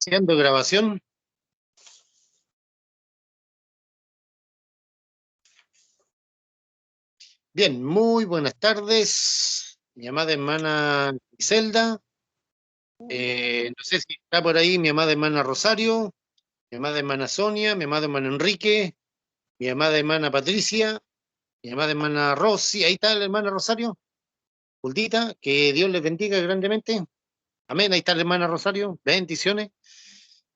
Iniciando grabación. Bien, muy buenas tardes. Mi amada hermana Griselda. No sé si está por ahí mi amada hermana Rosario, mi amada hermana Sonia, mi amado hermano Enrique, mi amada hermana Patricia, mi amada hermana Rosy. Ahí está la hermana Rosario. Juldita, que Dios les bendiga grandemente. Amén. Ahí está la hermana Rosario. Bendiciones.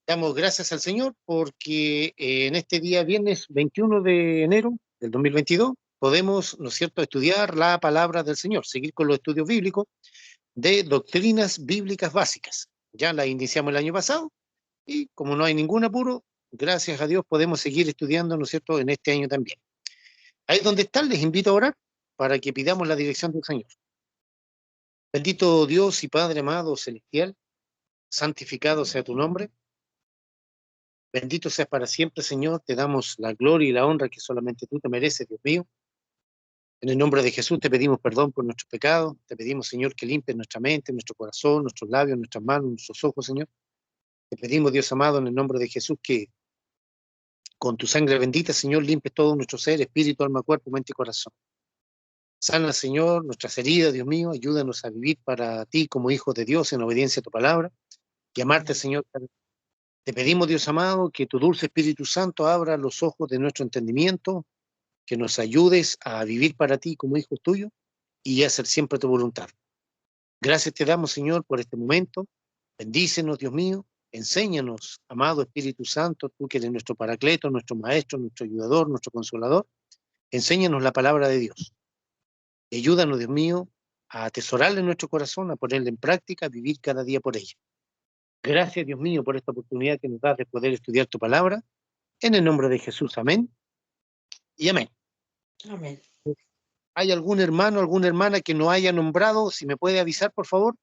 Damos gracias al Señor porque en este día, viernes 21 de enero del 2022, podemos, ¿no es cierto?, estudiar la palabra del Señor, seguir con los estudios bíblicos de doctrinas bíblicas básicas. Ya la iniciamos el año pasado y como no hay ningún apuro, gracias a Dios podemos seguir estudiando, ¿no es cierto?, en este año también. Ahí donde están, les invito a orar para que pidamos la dirección del Señor. Bendito Dios y Padre amado celestial, santificado sea tu nombre. Bendito seas para siempre, Señor. Te damos la gloria y la honra que solamente tú te mereces, Dios mío. En el nombre de Jesús te pedimos perdón por nuestros pecados. Te pedimos, Señor, que limpies nuestra mente, nuestro corazón, nuestros labios, nuestras manos, nuestros ojos, Señor. Te pedimos, Dios amado, en el nombre de Jesús, que con tu sangre bendita, Señor, limpies todo nuestro ser, espíritu, alma, cuerpo, mente y corazón. Sana, Señor, nuestras heridas, Dios mío. Ayúdanos a vivir para ti como hijos de Dios en obediencia a tu palabra. Y amarte, Señor. Te pedimos, Dios amado, que tu dulce Espíritu Santo abra los ojos de nuestro entendimiento, que nos ayudes a vivir para ti como hijos tuyos y a hacer siempre tu voluntad. Gracias te damos, Señor, por este momento. Bendícenos, Dios mío. Enséñanos, amado Espíritu Santo, tú que eres nuestro paracleto, nuestro maestro, nuestro ayudador, nuestro consolador. Enséñanos la palabra de Dios. Y ayúdanos, Dios mío, a atesorarla en nuestro corazón, a ponerla en práctica, a vivir cada día por ella. Gracias, Dios mío, por esta oportunidad que nos das de poder estudiar tu palabra. En el nombre de Jesús, amén y amén. Amén. ¿Hay algún hermano, alguna hermana que no haya nombrado? Si me puede avisar, por favor.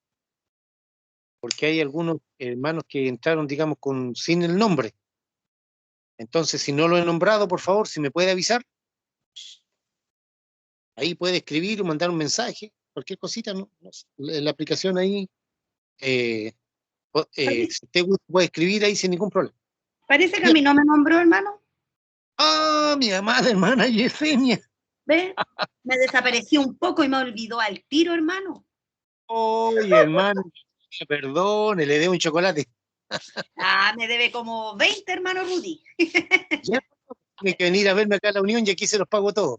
Porque hay algunos hermanos que entraron, digamos, sin el nombre. Entonces, si no lo he nombrado, por favor, si me puede avisar. Ahí puede escribir o mandar un mensaje, cualquier cosita, ¿no? La aplicación ahí, si usted puede escribir ahí sin ningún problema. Parece que Bien. a mí no me nombró, hermano. ¡Ah, mi amada hermana Yesenia! ¿Ve? Me desapareció un poco y me olvidó al tiro, hermano. Oye, hermano, perdone, le dé un chocolate. Me debe como 20, hermano Rudy. Ya tiene que venir a verme acá a la Unión y aquí se los pago todos.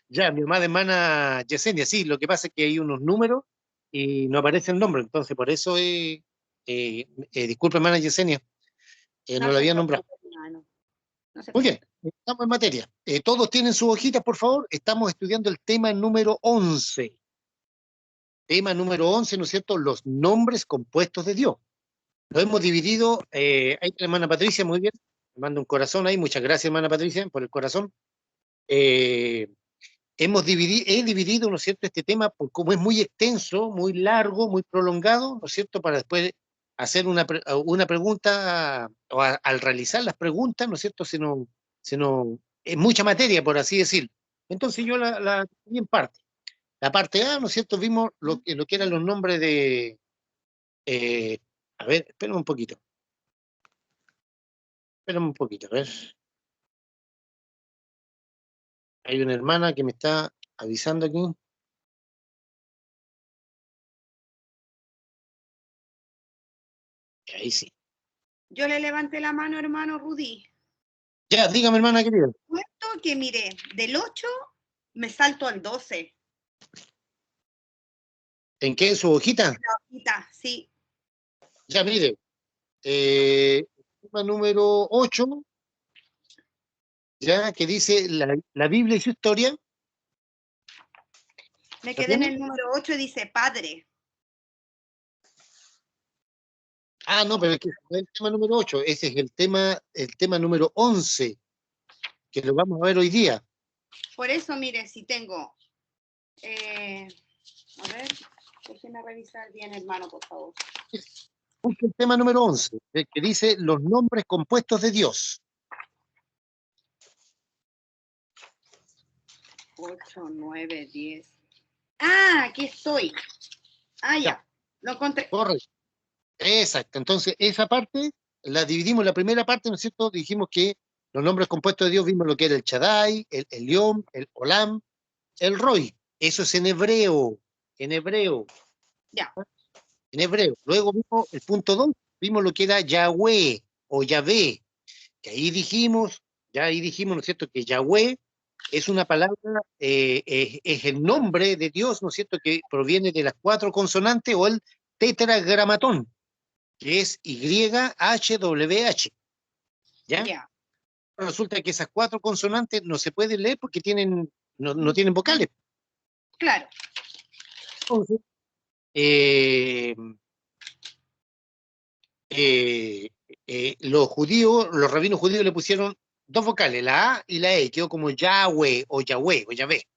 Ya, mi amada hermana Yesenia, sí, lo que pasa es que hay unos números y no aparece el nombre, entonces por eso, disculpe, hermana Yesenia, no No la se había nombrado. preocupe, hermano. No se Muy bien, preocupe. estamos en materia. Todos tienen sus hojitas, por favor. Estamos estudiando el tema número 11. Tema número 11, ¿no es cierto? Los nombres compuestos de Dios. Lo hemos dividido, ahí está la hermana Patricia, muy bien. Me manda un corazón ahí, muchas gracias, hermana Patricia, por el corazón. He dividido, ¿no es cierto?, este tema, como es muy extenso, muy largo, muy prolongado, ¿no es cierto?, para después hacer una pregunta, o al realizar las preguntas, ¿no es cierto?, es mucha materia, por así decirlo. Entonces yo la dividí en parte. La parte A, ¿no es cierto?, vimos lo que eran los nombres de... a ver, espérame un poquito. Espérame un poquito, a ver. Hay una hermana que me está avisando aquí. Ahí sí. Yo le levanté la mano, hermano Rudy. Ya, dígame, hermana querida. Cuento que, mire, del 8 me salto al 12. ¿En qué? ¿En su hojita? La hojita, sí. Ya, mire. Tema número 8, ya, que dice la Biblia y su historia. Me ¿La quedé en tiene? el número 8 y dice padre. Ah, no, pero es que no es el tema número 8, ese es el tema número 11, que lo vamos a ver hoy día. Por eso, mire, si tengo... a ver, déjeme revisar bien, hermano, por favor. Busque el tema número 11, el que dice los nombres compuestos de Dios. 8, 9, 10. Ah, aquí estoy. Ah, ya. Lo encontré. Correcto. Exacto. Entonces, esa parte la dividimos. La primera parte, ¿no es cierto? Dijimos que los nombres compuestos de Dios, vimos lo que era el Shaddai, el Elión, el Olam, el Roy. Eso es en hebreo. En hebreo. Ya. En hebreo. Luego vimos el punto 2, vimos lo que era Yahweh o Yahvé, que ahí dijimos, ¿no es cierto?, que Yahweh es una palabra, es el nombre de Dios, ¿no es cierto?, que proviene de las 4 consonantes o el tetragramatón, que es YHWH, ¿ya? Ya. Resulta que esas 4 consonantes no se pueden leer porque no tienen vocales. Claro. Entonces, eh, los judíos, los rabinos judíos le pusieron 2 vocales, la A y la E, quedó como Yahweh o Yahweh o Yahvé.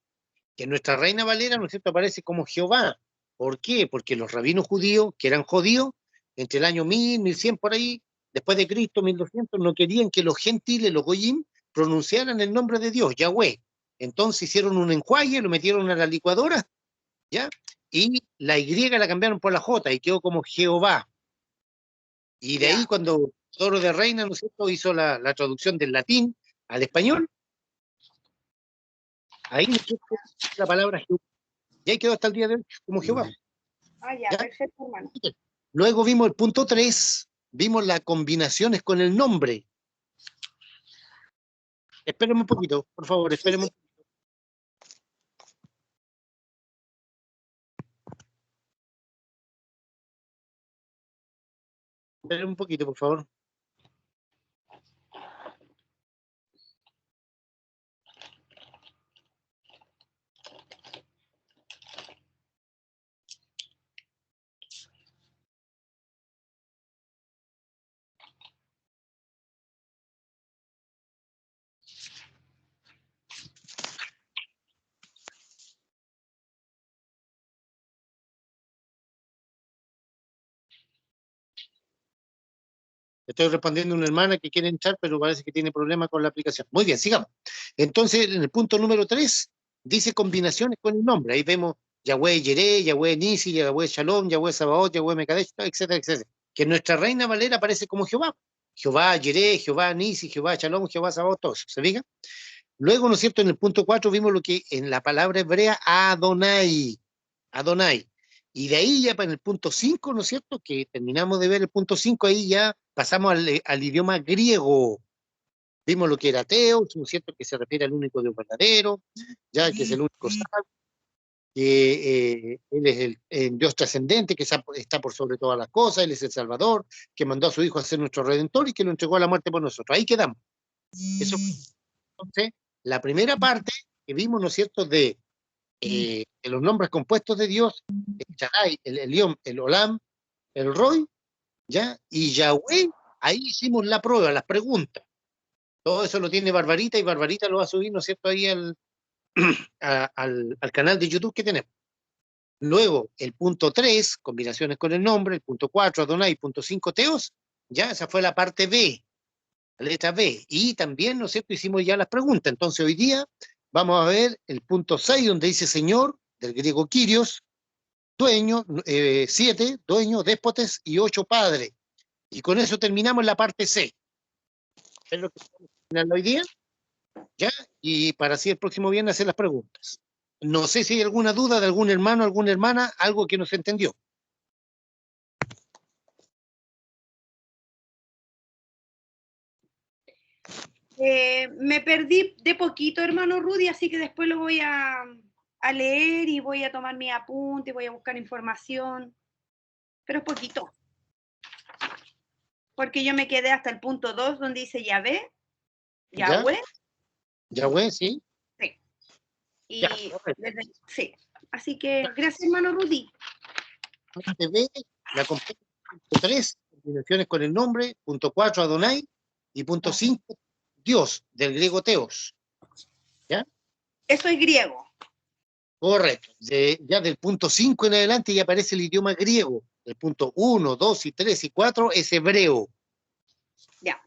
Que nuestra Reina Valera, ¿no es cierto?, aparece como Jehová. ¿Por qué? Porque los rabinos judíos, que eran judíos, entre el año 1000, 1100 por ahí, después de Cristo, 1200, no querían que los gentiles, los goyim, pronunciaran el nombre de Dios, Yahweh. Entonces hicieron un enjuague, lo metieron a la licuadora, ¿ya? Y la Y la cambiaron por la J y quedó como Jehová. Y de ahí Ya. cuando Toro de Reina, ¿no es cierto?, hizo la traducción del latín al español, ahí, ¿no es cierto?, la palabra Jehová. Y ahí quedó hasta el día de hoy como Jehová. Ah, ya, ¿Ya? perfecto, hermano. Luego vimos el punto 3, vimos las combinaciones con el nombre. Espérenme un poquito, por favor, Sí, espérenme, sí. espérenme un poquito, por favor. Estoy respondiendo a una hermana que quiere entrar, pero parece que tiene problemas con la aplicación. Muy bien, sigamos. Entonces, en el punto número 3, dice combinaciones con el nombre. Ahí vemos Yahweh Yeré, Yahweh Nisi, Yahweh Shalom, Yahweh Sabaoth, Yahweh Mekadesh, etcétera, etcétera. Que nuestra Reina Valera aparece como Jehová. Jehová Yeré, Jehová Nisi, Jehová Shalom, Jehová Sabaoth, todo eso. ¿Se fija? Luego, ¿no es cierto?, en el punto 4 vimos lo que en la palabra hebrea Adonai. Adonai. Y de ahí ya para el punto 5, ¿no es cierto?, que terminamos de ver el punto 5, ahí ya pasamos al idioma griego. Vimos lo que era Teos, ¿no es cierto?, que se refiere al único Dios verdadero, ya que es el único sabio, que Él es el Dios trascendente, que está por sobre todas las cosas, Él es el Salvador, que mandó a su Hijo a ser nuestro Redentor y que lo entregó a la muerte por nosotros. Ahí quedamos. Eso fue entonces la primera parte que vimos, ¿no es cierto?, de los nombres compuestos de Dios, el Shaddai, el Elión, el Olam, el Roy, ¿ya? Y Yahweh, ahí hicimos la prueba, las preguntas. Todo eso lo tiene Barbarita y Barbarita lo va a subir, ¿no es cierto?, ahí al canal de YouTube que tenemos. Luego, el punto 3, combinaciones con el nombre, el punto 4, Adonai, punto 5, Teos, ya, esa fue la parte B, la letra B. Y también, ¿no es cierto?, hicimos ya las preguntas. Entonces, hoy día vamos a ver el punto 6, donde dice Señor, del griego Kyrios, dueño, 7, dueño, déspotes y 8, padre. Y con eso terminamos la parte C. Es lo que vamos a terminar hoy día, ¿ya? Y para así el próximo viernes hacer las preguntas. No sé si hay alguna duda de algún hermano, alguna hermana, algo que no se entendió. Me perdí de poquito, hermano Rudy, así que después lo voy a leer y voy a tomar mi apunte, voy a buscar información, pero es poquito, porque yo me quedé hasta el punto 2 donde dice Yahvé, ¿Ya? Yahweh, Yahweh, sí. sí, Ya, y correcto. sí. Así que gracias, hermano Rudy. Parte B, la completa. Punto 3, combinaciones con el nombre. Punto 4, Adonai. Y punto 5, Dios, del griego Teos. ¿Ya? Eso es griego. Correcto. Ya del punto 5 en adelante ya aparece el idioma griego. El punto 1, 2 y 3 y 4 es hebreo. Ya.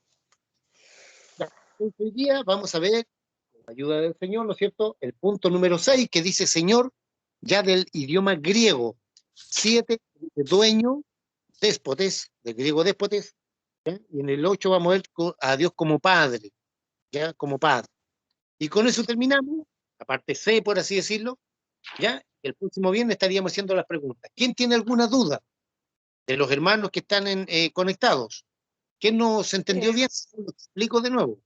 Ya. Entonces, hoy día vamos a ver, con la ayuda del Señor, ¿no es cierto?, el punto número 6 que dice Señor, ya del idioma griego. 7, dueño, déspotes, del griego déspotes, ¿ya? Y en el 8 vamos a ver a Dios como Padre, ¿ya? Como Padre. Y con eso terminamos, la parte C, por así decirlo, ¿ya? El próximo viernes estaríamos haciendo las preguntas. ¿Quién tiene alguna duda de los hermanos que están conectados? ¿Quién no se entendió bien? Lo explico de nuevo.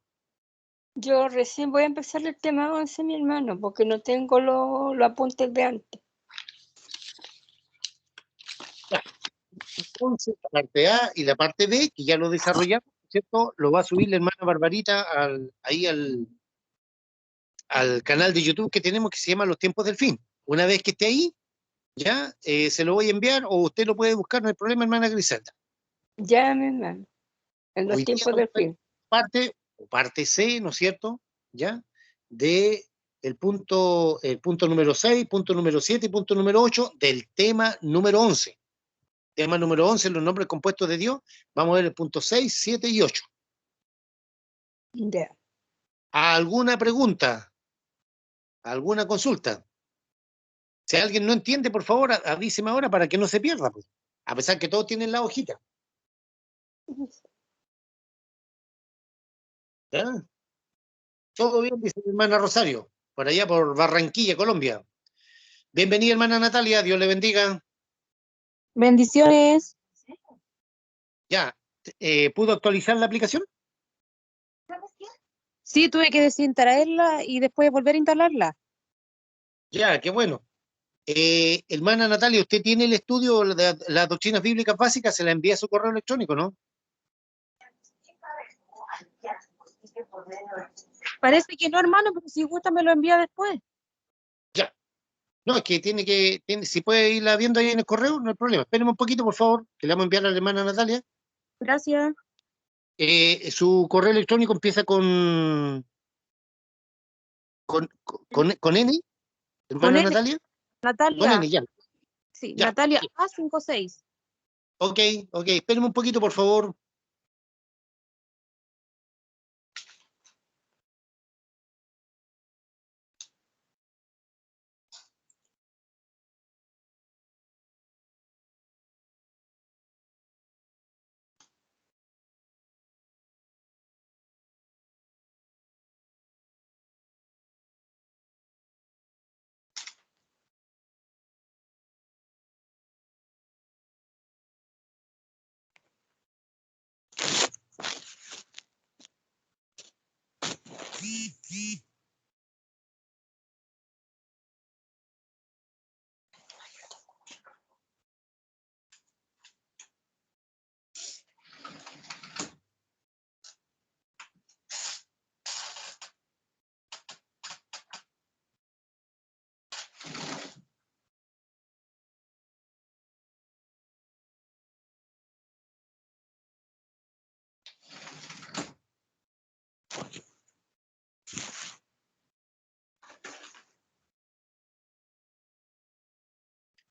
Yo recién voy a empezar el tema 11, mi hermano, porque no tengo los apuntes de antes. Ya. Entonces, la parte A y la parte B, que ya lo desarrollamos, ¿cierto? Lo va a subir la hermana Barbarita ahí al canal de YouTube que tenemos que se llama Los Tiempos del Fin. Una vez que esté ahí, ya se lo voy a enviar o usted lo puede buscar, no hay problema, hermana Griselda. Ya, mi hermano, en los Hoy día tiempos del fin. parte C, ¿no es cierto? ¿Ya? De el punto número 6, punto número 7 y punto número 8 del tema número 11. Tema número 11, los nombres compuestos de Dios. Vamos a ver el punto 6, 7 y 8. Ya. ¿Alguna pregunta? ¿Alguna consulta? Si alguien no entiende, por favor, avíseme ahora para que no se pierda, pues. A pesar que todos tienen la hojita. ¿Ya? Todo bien, dice mi hermana Rosario, por allá por Barranquilla, Colombia. Bienvenida, hermana Natalia, Dios le bendiga. Bendiciones. Ya, ¿pudo actualizar la aplicación? Sí, tuve que desinstalarla y después volver a instalarla. Ya, qué bueno. Hermana Natalia, usted tiene el estudio de las doctrinas bíblicas básicas, se la envía a su correo electrónico, ¿no? Parece que no, hermano, pero si gusta me lo envía después. Ya. No, es que si puede irla viendo ahí en el correo, no hay problema. Espéreme un poquito, por favor, que le vamos a enviar a la hermana Natalia. Gracias. Su correo electrónico empieza con N, Con hermana N, Natalia. Con Natalia. N, ya. Sí, Ya. Natalia A56. Ok, espéreme un poquito, por favor.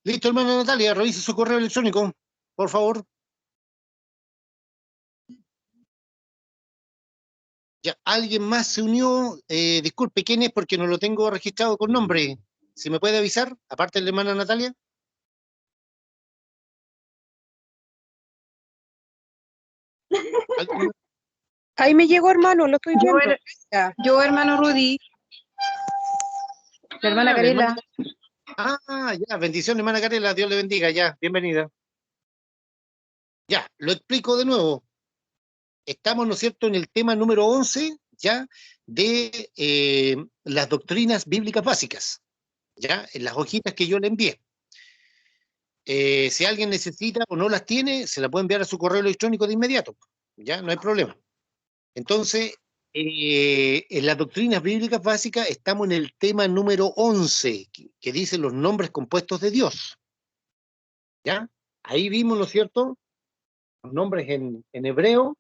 Listo, hermana Natalia, revise su correo electrónico, por favor. Ya, alguien más se unió. Disculpe, ¿quién es? Porque no lo tengo registrado con nombre. ¿Se me puede avisar? Aparte de la hermana Natalia. ¿Alguien más? Ahí me llegó, hermano, lo estoy viendo. Yo, hermano Rudy, la hermana La hermana- Carela. Ya, bendiciones, hermana Carela, Dios le bendiga, ya, bienvenida. Ya, lo explico de nuevo. Estamos, ¿no es cierto?, en el tema número 11, ya, de las doctrinas bíblicas básicas, ya, en las hojitas que yo le envié. Si alguien necesita o no las tiene, se la puede enviar a su correo electrónico de inmediato, ya, no hay problema. Entonces, en las doctrinas bíblicas básicas estamos en el tema número 11, que dice los nombres compuestos de Dios, ¿ya? Ahí vimos, ¿no es cierto?, los nombres en hebreo,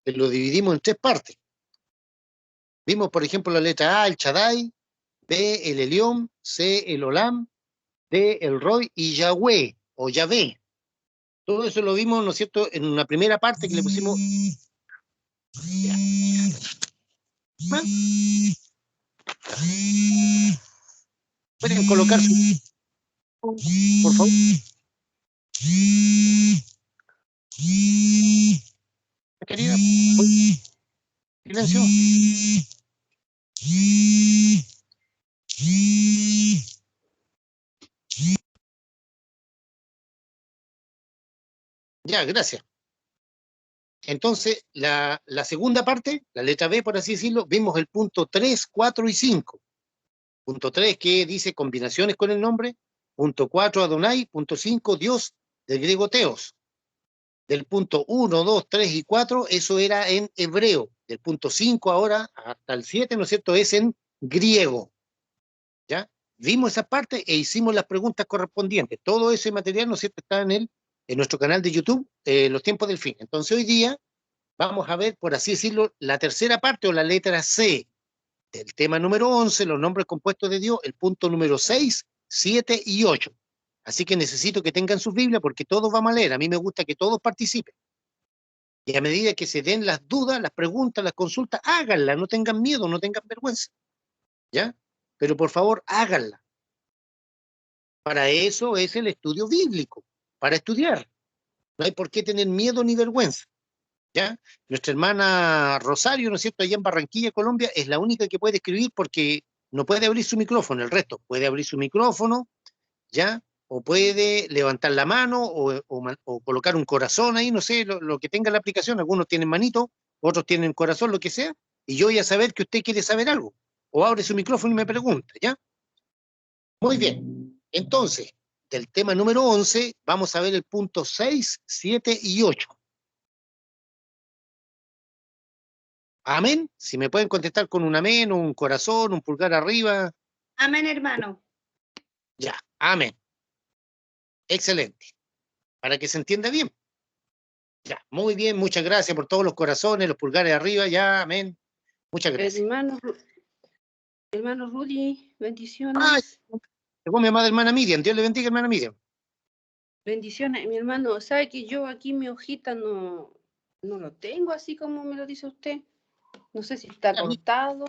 que lo dividimos en tres partes. Vimos, por ejemplo, la letra A, el Shaddai, B, el Elión, C, el Olam, D, el Roy y Yahweh, o Yahvé. Todo eso lo vimos, ¿no es cierto?, en una primera parte que le pusimos... Ya. ¿Más? ¿Pueden colocar su... por favor? Querida, silencio. Ya, gracias. Entonces, la segunda parte, la letra B, por así decirlo, vimos el punto 3, 4 y 5. Punto 3, que dice combinaciones con el nombre. Punto 4, Adonai. Punto 5, Dios, del griego teos. Del punto 1, 2, 3 y 4, eso era en hebreo. Del punto 5 ahora hasta el 7, ¿no es cierto?, es en griego. ¿Ya? Vimos esa parte e hicimos las preguntas correspondientes. Todo ese material, ¿no es cierto?, está en nuestro canal de YouTube, Los Tiempos del Fin. Entonces hoy día vamos a ver, por así decirlo, la tercera parte o la letra C del tema número 11, los nombres compuestos de Dios, el punto número 6, 7 y 8. Así que necesito que tengan sus Biblias porque todos vamos a leer. A mí me gusta que todos participen. Y a medida que se den las dudas, las preguntas, las consultas, háganlas, no tengan miedo, no tengan vergüenza. ¿Ya? Pero por favor, háganla. Para eso es el estudio bíblico, para estudiar. No hay por qué tener miedo ni vergüenza. ¿Ya? Nuestra hermana Rosario, ¿no es cierto?, allá en Barranquilla, Colombia, es la única que puede escribir porque no puede abrir su micrófono. El resto puede abrir su micrófono, ¿ya? O puede levantar la mano o colocar un corazón ahí, no sé, lo que tenga la aplicación. Algunos tienen manito, otros tienen corazón, lo que sea. Y yo voy a saber que usted quiere saber algo. O abre su micrófono y me pregunta, ¿ya? Muy bien. Entonces, del tema número 11, vamos a ver el punto 6, 7 y 8. Amén. Si me pueden contestar con un amén, un corazón, un pulgar arriba. Amén, hermano. Ya, amén. Excelente. Para que se entienda bien. Ya, muy bien, muchas gracias por todos los corazones, los pulgares arriba, ya, amén. Muchas gracias. Hermano Rudy, bendiciones. Ay, llegó mi amada hermana Miriam. Dios le bendiga, hermana Miriam. Bendiciones, mi hermano. ¿Sabe que yo aquí mi hojita no lo tengo así como me lo dice usted? No sé si está cortado.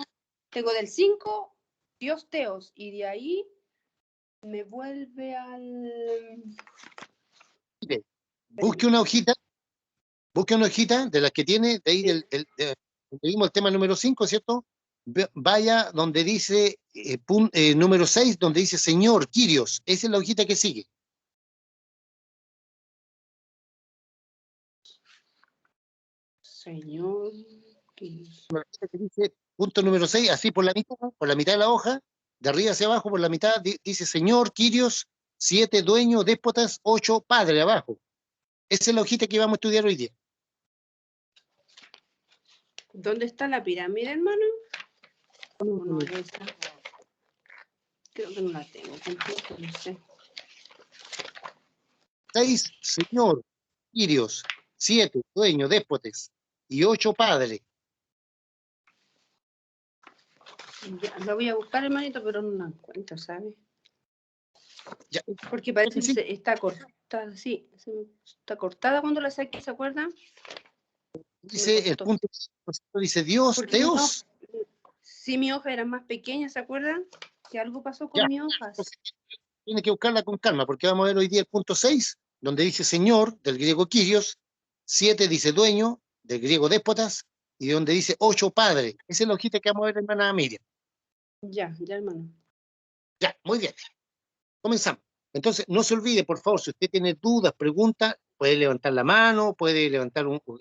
Tengo del 5, Dios Teos, y de ahí me vuelve al... Mire, busque una hojita de las que tiene, de ahí donde vimos el tema número 5, ¿cierto? Vaya donde dice número 6, donde dice Señor, Kyrios. Esa es la hojita que sigue. Señor Kyrios. La hojita que dice punto número 6, así por la mitad de la hoja, de arriba hacia abajo, por la mitad, dice Señor, Kyrios, 7, dueño, déspotas, 8, padre, abajo. Esa es la hojita que vamos a estudiar hoy día. ¿Dónde está la pirámide, hermano? No, esa. Creo que no la tengo completa, no sé. 6, Señor, Kyrios, 7, dueño, déspotes, y 8, padre. Ya, la voy a buscar, hermanito, pero no la encuentro, ¿sabes? Ya. Porque parece que Sí. está cortada, sí. Está cortada cuando la saqué, ¿se acuerdan? Dice el punto, dice Dios, Porque Teos. Sí, mi hoja era más pequeña, ¿se acuerdan? Que algo pasó con Ya. mi hoja. Tiene que buscarla con calma, porque vamos a ver hoy día el punto 6, donde dice Señor, del griego Kyrios, 7 dice dueño, del griego déspotas, y donde dice 8, padre. Esa es la hojita que vamos a ver, hermana Miriam. Ya, hermano. Ya, muy bien. Comenzamos. Entonces, no se olvide, por favor, si usted tiene dudas, preguntas, puede levantar la mano, puede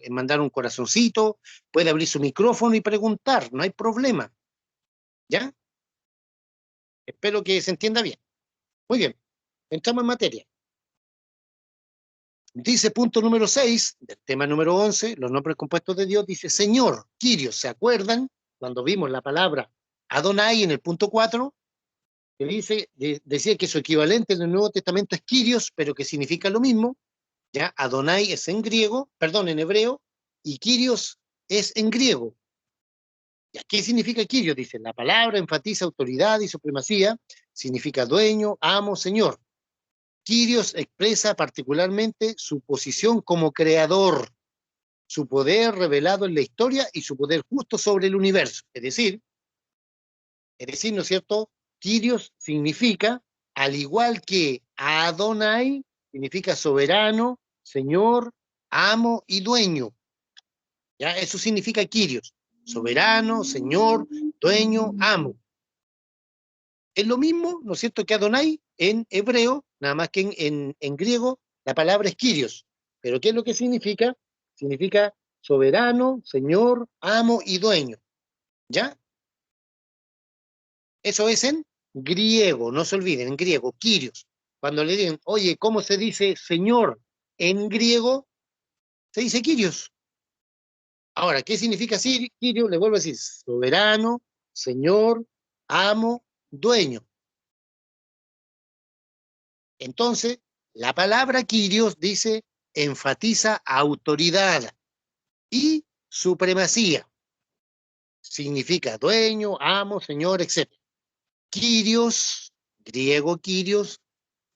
mandar un corazoncito, puede abrir su micrófono y preguntar, no hay problema. ¿Ya? Espero que se entienda bien. Muy bien, entramos en materia. Dice punto número 6, del tema número 11, los nombres compuestos de Dios, dice Señor, Kyrios. ¿Se acuerdan cuando vimos la palabra Adonai en el punto 4? Que decía que su equivalente en el Nuevo Testamento es Kyrios, pero que significa lo mismo. ¿Ya? Adonai es en hebreo, y Kyrios es en griego. ¿Ya? ¿Qué significa Kyrios? Dice, la palabra enfatiza autoridad y supremacía, significa dueño, amo, señor. Kyrios expresa particularmente su posición como creador, su poder revelado en la historia y su poder justo sobre el universo. Es decir, ¿no es cierto? Kyrios significa, al igual que Adonai, significa soberano, señor, amo y dueño. ¿Ya? Eso significa Kyrios, soberano, señor, dueño, amo. Es lo mismo, ¿no es cierto?, que Adonai en hebreo, nada más que en griego, la palabra es Kyrios. ¿Pero qué es lo que significa? Significa soberano, señor, amo y dueño. ¿Ya? Eso es en griego, no se olviden, en griego, Kyrios. Cuando le digan, oye, ¿cómo se dice señor en griego? Se dice Kyrios. Ahora, ¿qué significa Kyrios? Le vuelvo a decir, soberano, señor, amo, dueño. Entonces, la palabra Kyrios dice, enfatiza autoridad y supremacía. Significa dueño, amo, señor, etc. Kyrios, griego Kyrios,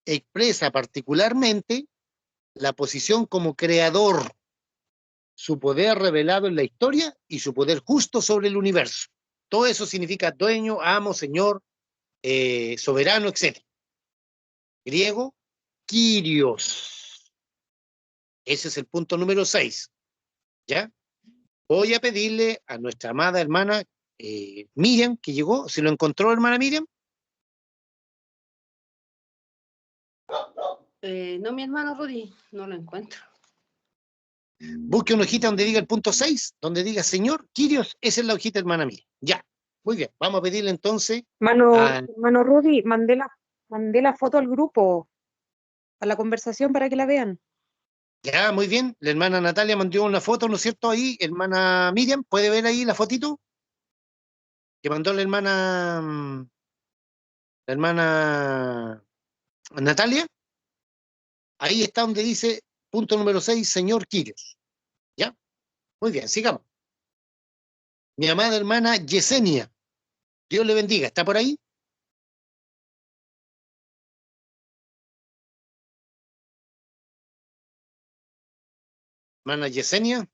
expresa particularmente la posición como creador, su poder revelado en la historia y su poder justo sobre el universo. Todo eso significa dueño, amo, señor, soberano, etc. Griego, Kyrios. Ese es el punto número 6. ¿Ya? Voy a pedirle a nuestra amada hermana Miriam, que llegó, si lo encontró, hermana Miriam. No, mi hermano Rudy, no lo encuentro. Busque una hojita donde diga el punto 6, donde diga señor Kyrios, esa es la hojita, hermana Miriam. Ya, muy bien, vamos a pedirle entonces a... Mano Rudy, mandé la foto al grupo, a la conversación para que la vean. Ya, muy bien, la hermana Natalia mandó una foto, ¿no es cierto? Ahí, hermana Miriam, ¿puede ver ahí la fotito? Que mandó la hermana Natalia. Ahí está donde dice, punto número 6, señor Kyrios. ¿Ya? Muy bien, sigamos. Mi amada hermana Yesenia, Dios le bendiga, ¿está por ahí? Hermana Yesenia.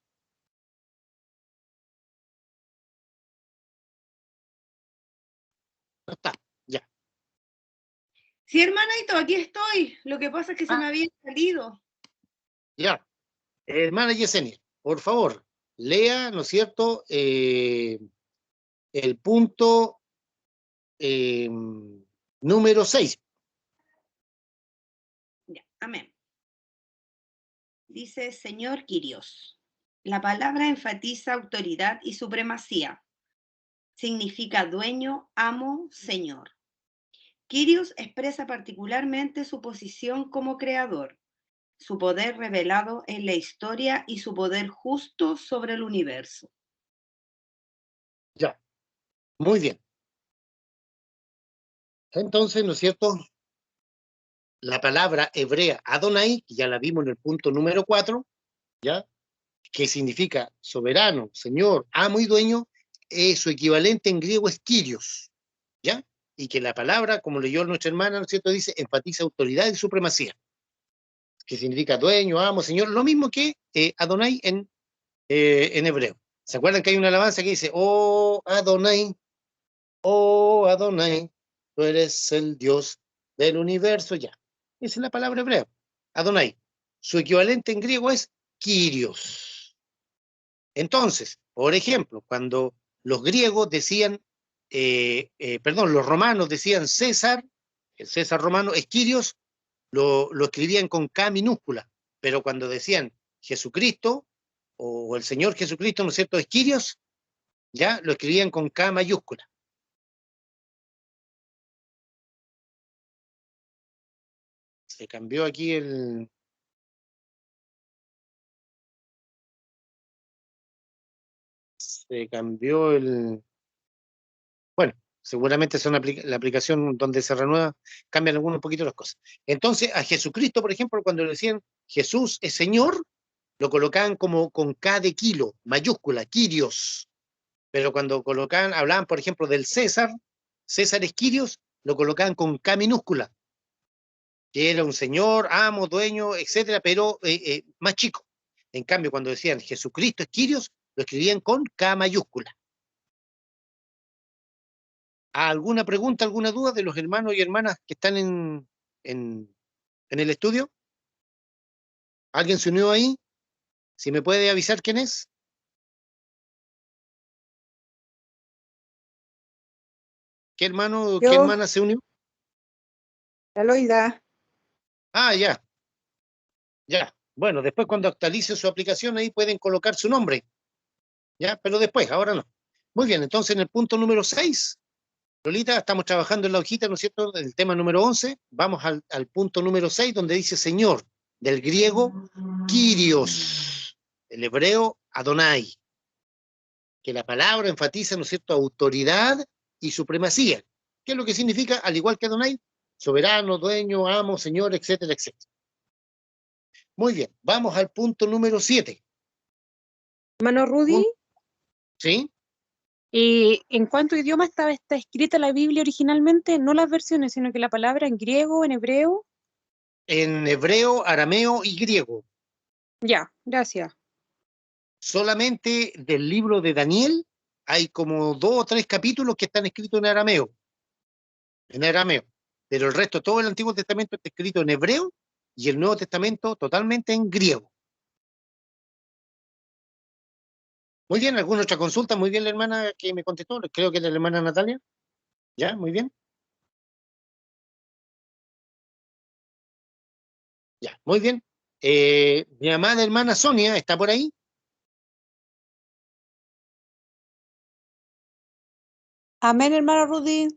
No está, ya. Sí, hermanito, aquí estoy. Lo que pasa es que se me había salido. Ya. Hermana Yesenia, por favor, lea, ¿no es cierto?, el punto número 6. Ya, amén. Dice, señor Kyrios. La palabra enfatiza autoridad y supremacía. Significa dueño, amo, señor. Kyrios expresa particularmente su posición como creador, su poder revelado en la historia y su poder justo sobre el universo. Ya, muy bien. Entonces, ¿no es cierto?, la palabra hebrea Adonai, que ya la vimos en el punto número 4, ¿ya?, que significa soberano, señor, amo y dueño, su equivalente en griego es Kyrios, ¿ya? Y que la palabra, como leyó nuestra hermana, ¿no es cierto?, dice, enfatiza autoridad y supremacía, que significa dueño, amo, señor, lo mismo que Adonai en hebreo. ¿Se acuerdan que hay una alabanza que dice, oh Adonai, tú eres el Dios del universo? Ya. Esa es la palabra hebrea, Adonai. Su equivalente en griego es Kyrios. Entonces, por ejemplo, cuando los griegos decían, los romanos decían César, el César romano es Kyrios, lo escribían con K minúscula, pero cuando decían Jesucristo o el Señor Jesucristo, ¿no es cierto?, es Kyrios, ya lo escribían con K mayúscula. Se cambió aquí se cambió bueno, seguramente es la aplicación donde se renueva, cambian algunos poquitos las cosas. Entonces, a Jesucristo, por ejemplo, cuando le decían Jesús es Señor, lo colocaban como con K de kilo, mayúscula, Kyrios. Pero cuando hablaban, por ejemplo, del César es Kyrios, lo colocaban con K minúscula, que era un señor, amo, dueño, etcétera, pero más chico. En cambio, cuando decían Jesucristo es Kyrios, lo escribían con K mayúscula. ¿Alguna pregunta, alguna duda de los hermanos y hermanas que están en el estudio? ¿Alguien se unió ahí? Si me puede avisar quién es. ¿Qué hermano, qué Yo, hermana se unió? la Loida. Ah, ya, ya. Bueno, después cuando actualice su aplicación ahí pueden colocar su nombre, ¿ya? Pero después, ahora no. Muy bien, entonces en el punto número 6, Lolita, estamos trabajando en la hojita, ¿no es cierto?, del tema número 11. Vamos al punto número 6, donde dice Señor, del griego Kyrios, el hebreo Adonai, que la palabra enfatiza, ¿no es cierto?, autoridad y supremacía. ¿Qué es lo que significa? Al igual que Adonai, soberano, dueño, amo, señor, etcétera, etcétera. Muy bien, vamos al punto número 7. Hermano Rudy, ¿Sí? ¿en cuánto idioma está escrita la Biblia originalmente? No las versiones, sino que la palabra en griego, en hebreo. En hebreo, arameo y griego. Ya, gracias. Solamente del libro de Daniel hay como 2 o 3 capítulos que están escritos en arameo. En arameo. Pero el resto, todo el Antiguo Testamento está escrito en hebreo y el Nuevo Testamento totalmente en griego. Muy bien, ¿alguna otra consulta? Muy bien, la hermana que me contestó, creo que es la hermana Natalia. Ya, muy bien. Ya, muy bien. Mi amada hermana Sonia, ¿está por ahí? Amén, hermano Rudy.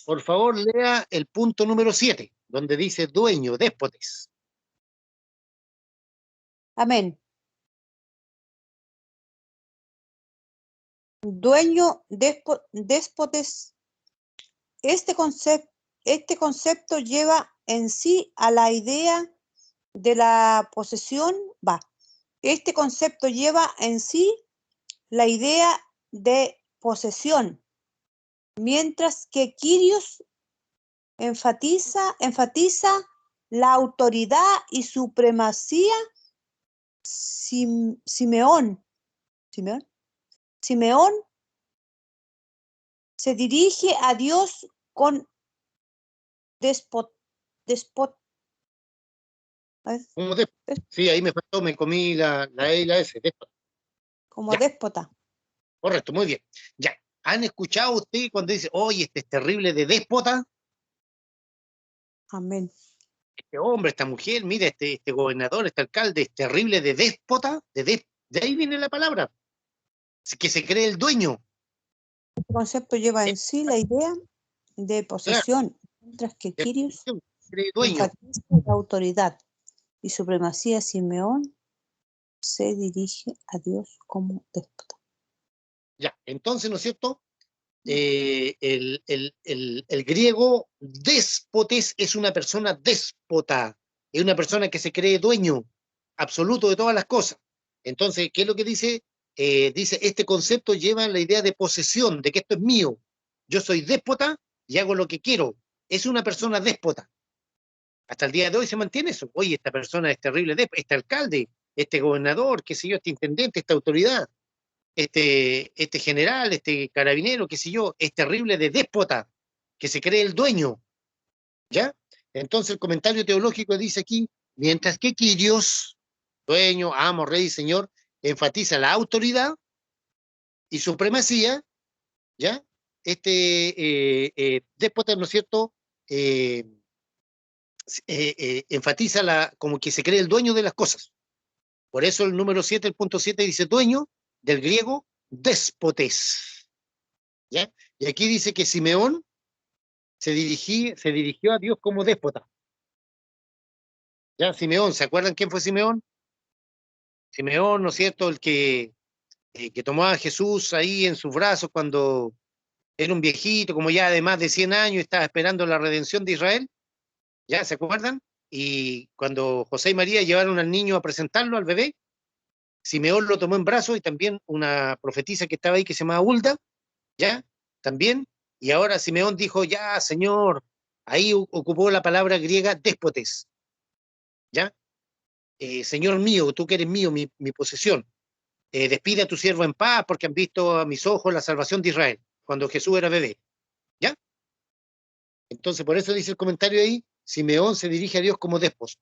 Por favor, lea el punto número 7, donde dice dueño, déspotes. Amén. Dueño, déspotes. Este concepto lleva en sí a la idea de la posesión. Este concepto lleva en sí la idea de posesión, mientras que Kyrios enfatiza la autoridad y supremacía. Simeón se dirige a Dios con despot, Como sí, ahí me faltó, me comí la E y la S. Déspota. como Ya, déspota. correcto, muy bien. Ya, ¿han escuchado ustedes cuando dice, oye, este es terrible de déspota? Amén. Este hombre, esta mujer, mira, este gobernador, este alcalde, es terrible de déspota. De ahí viene la palabra, que se cree el dueño. Este concepto lleva en sí la idea de Claro, posesión, mientras que de Kyrios posesión, se cree dueño. enfatiza la autoridad y supremacía. Simeón se dirige a Dios como déspota. Ya, entonces, ¿no es cierto? El griego déspotes es una persona déspota, es una persona que se cree dueño absoluto de todas las cosas. Entonces, ¿qué es lo que dice? Dice, este concepto lleva la idea de posesión, de que esto es mío. Yo soy déspota y hago lo que quiero. Es una persona déspota. Hasta el día de hoy se mantiene eso. Oye, esta persona es terrible, este alcalde, este gobernador, qué sé yo, este intendente, esta autoridad, este general, este carabinero, qué sé yo, es terrible de déspota, que se cree el dueño, ¿ya? Entonces el comentario teológico dice aquí, mientras que Kyrios, dueño, amo, rey, señor, enfatiza la autoridad y supremacía, ¿ya? Déspota, ¿no es cierto? Enfatiza como que se cree el dueño de las cosas. Por eso el número 7, el punto 7 dice dueño, del griego déspotes. ¿Ya? Y aquí dice que Simeón se dirigió a Dios como déspota. ¿Ya? Simeón, ¿se acuerdan quién fue Simeón? Simeón, ¿no es cierto? El que tomó a Jesús ahí en sus brazos cuando era un viejito, como ya de más de 100 años, estaba esperando la redención de Israel. ¿Ya? ¿Se acuerdan? Y cuando José y María llevaron al niño a presentarlo, al bebé, Simeón lo tomó en brazos y también una profetisa que estaba ahí que se llamaba Hulda, ¿ya? También. Y ahora Simeón dijo, ya, Señor, ahí ocupó la palabra griega déspotes, ¿ya? Señor mío, tú que eres mío, mi posesión, despide a tu siervo en paz porque han visto a mis ojos la salvación de Israel, cuando Jesús era bebé, ¿ya? Entonces, por eso dice el comentario ahí, Simeón se dirige a Dios como déspota.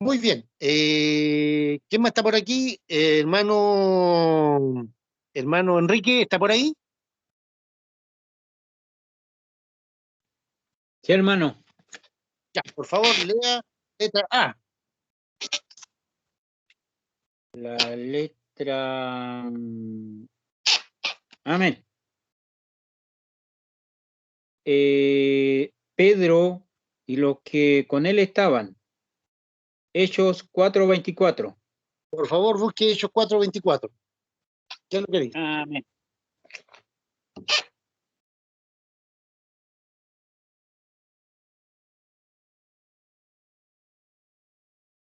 Muy bien. ¿Quién más está por aquí? Hermano Enrique, ¿está por ahí? Sí, hermano. Ya, por favor, lea letra A. La letra... Amén. Pedro y los que con él estaban. Hechos 4:24. Por favor, busque Hechos 4:24. ¿Qué es lo que dice? Amén.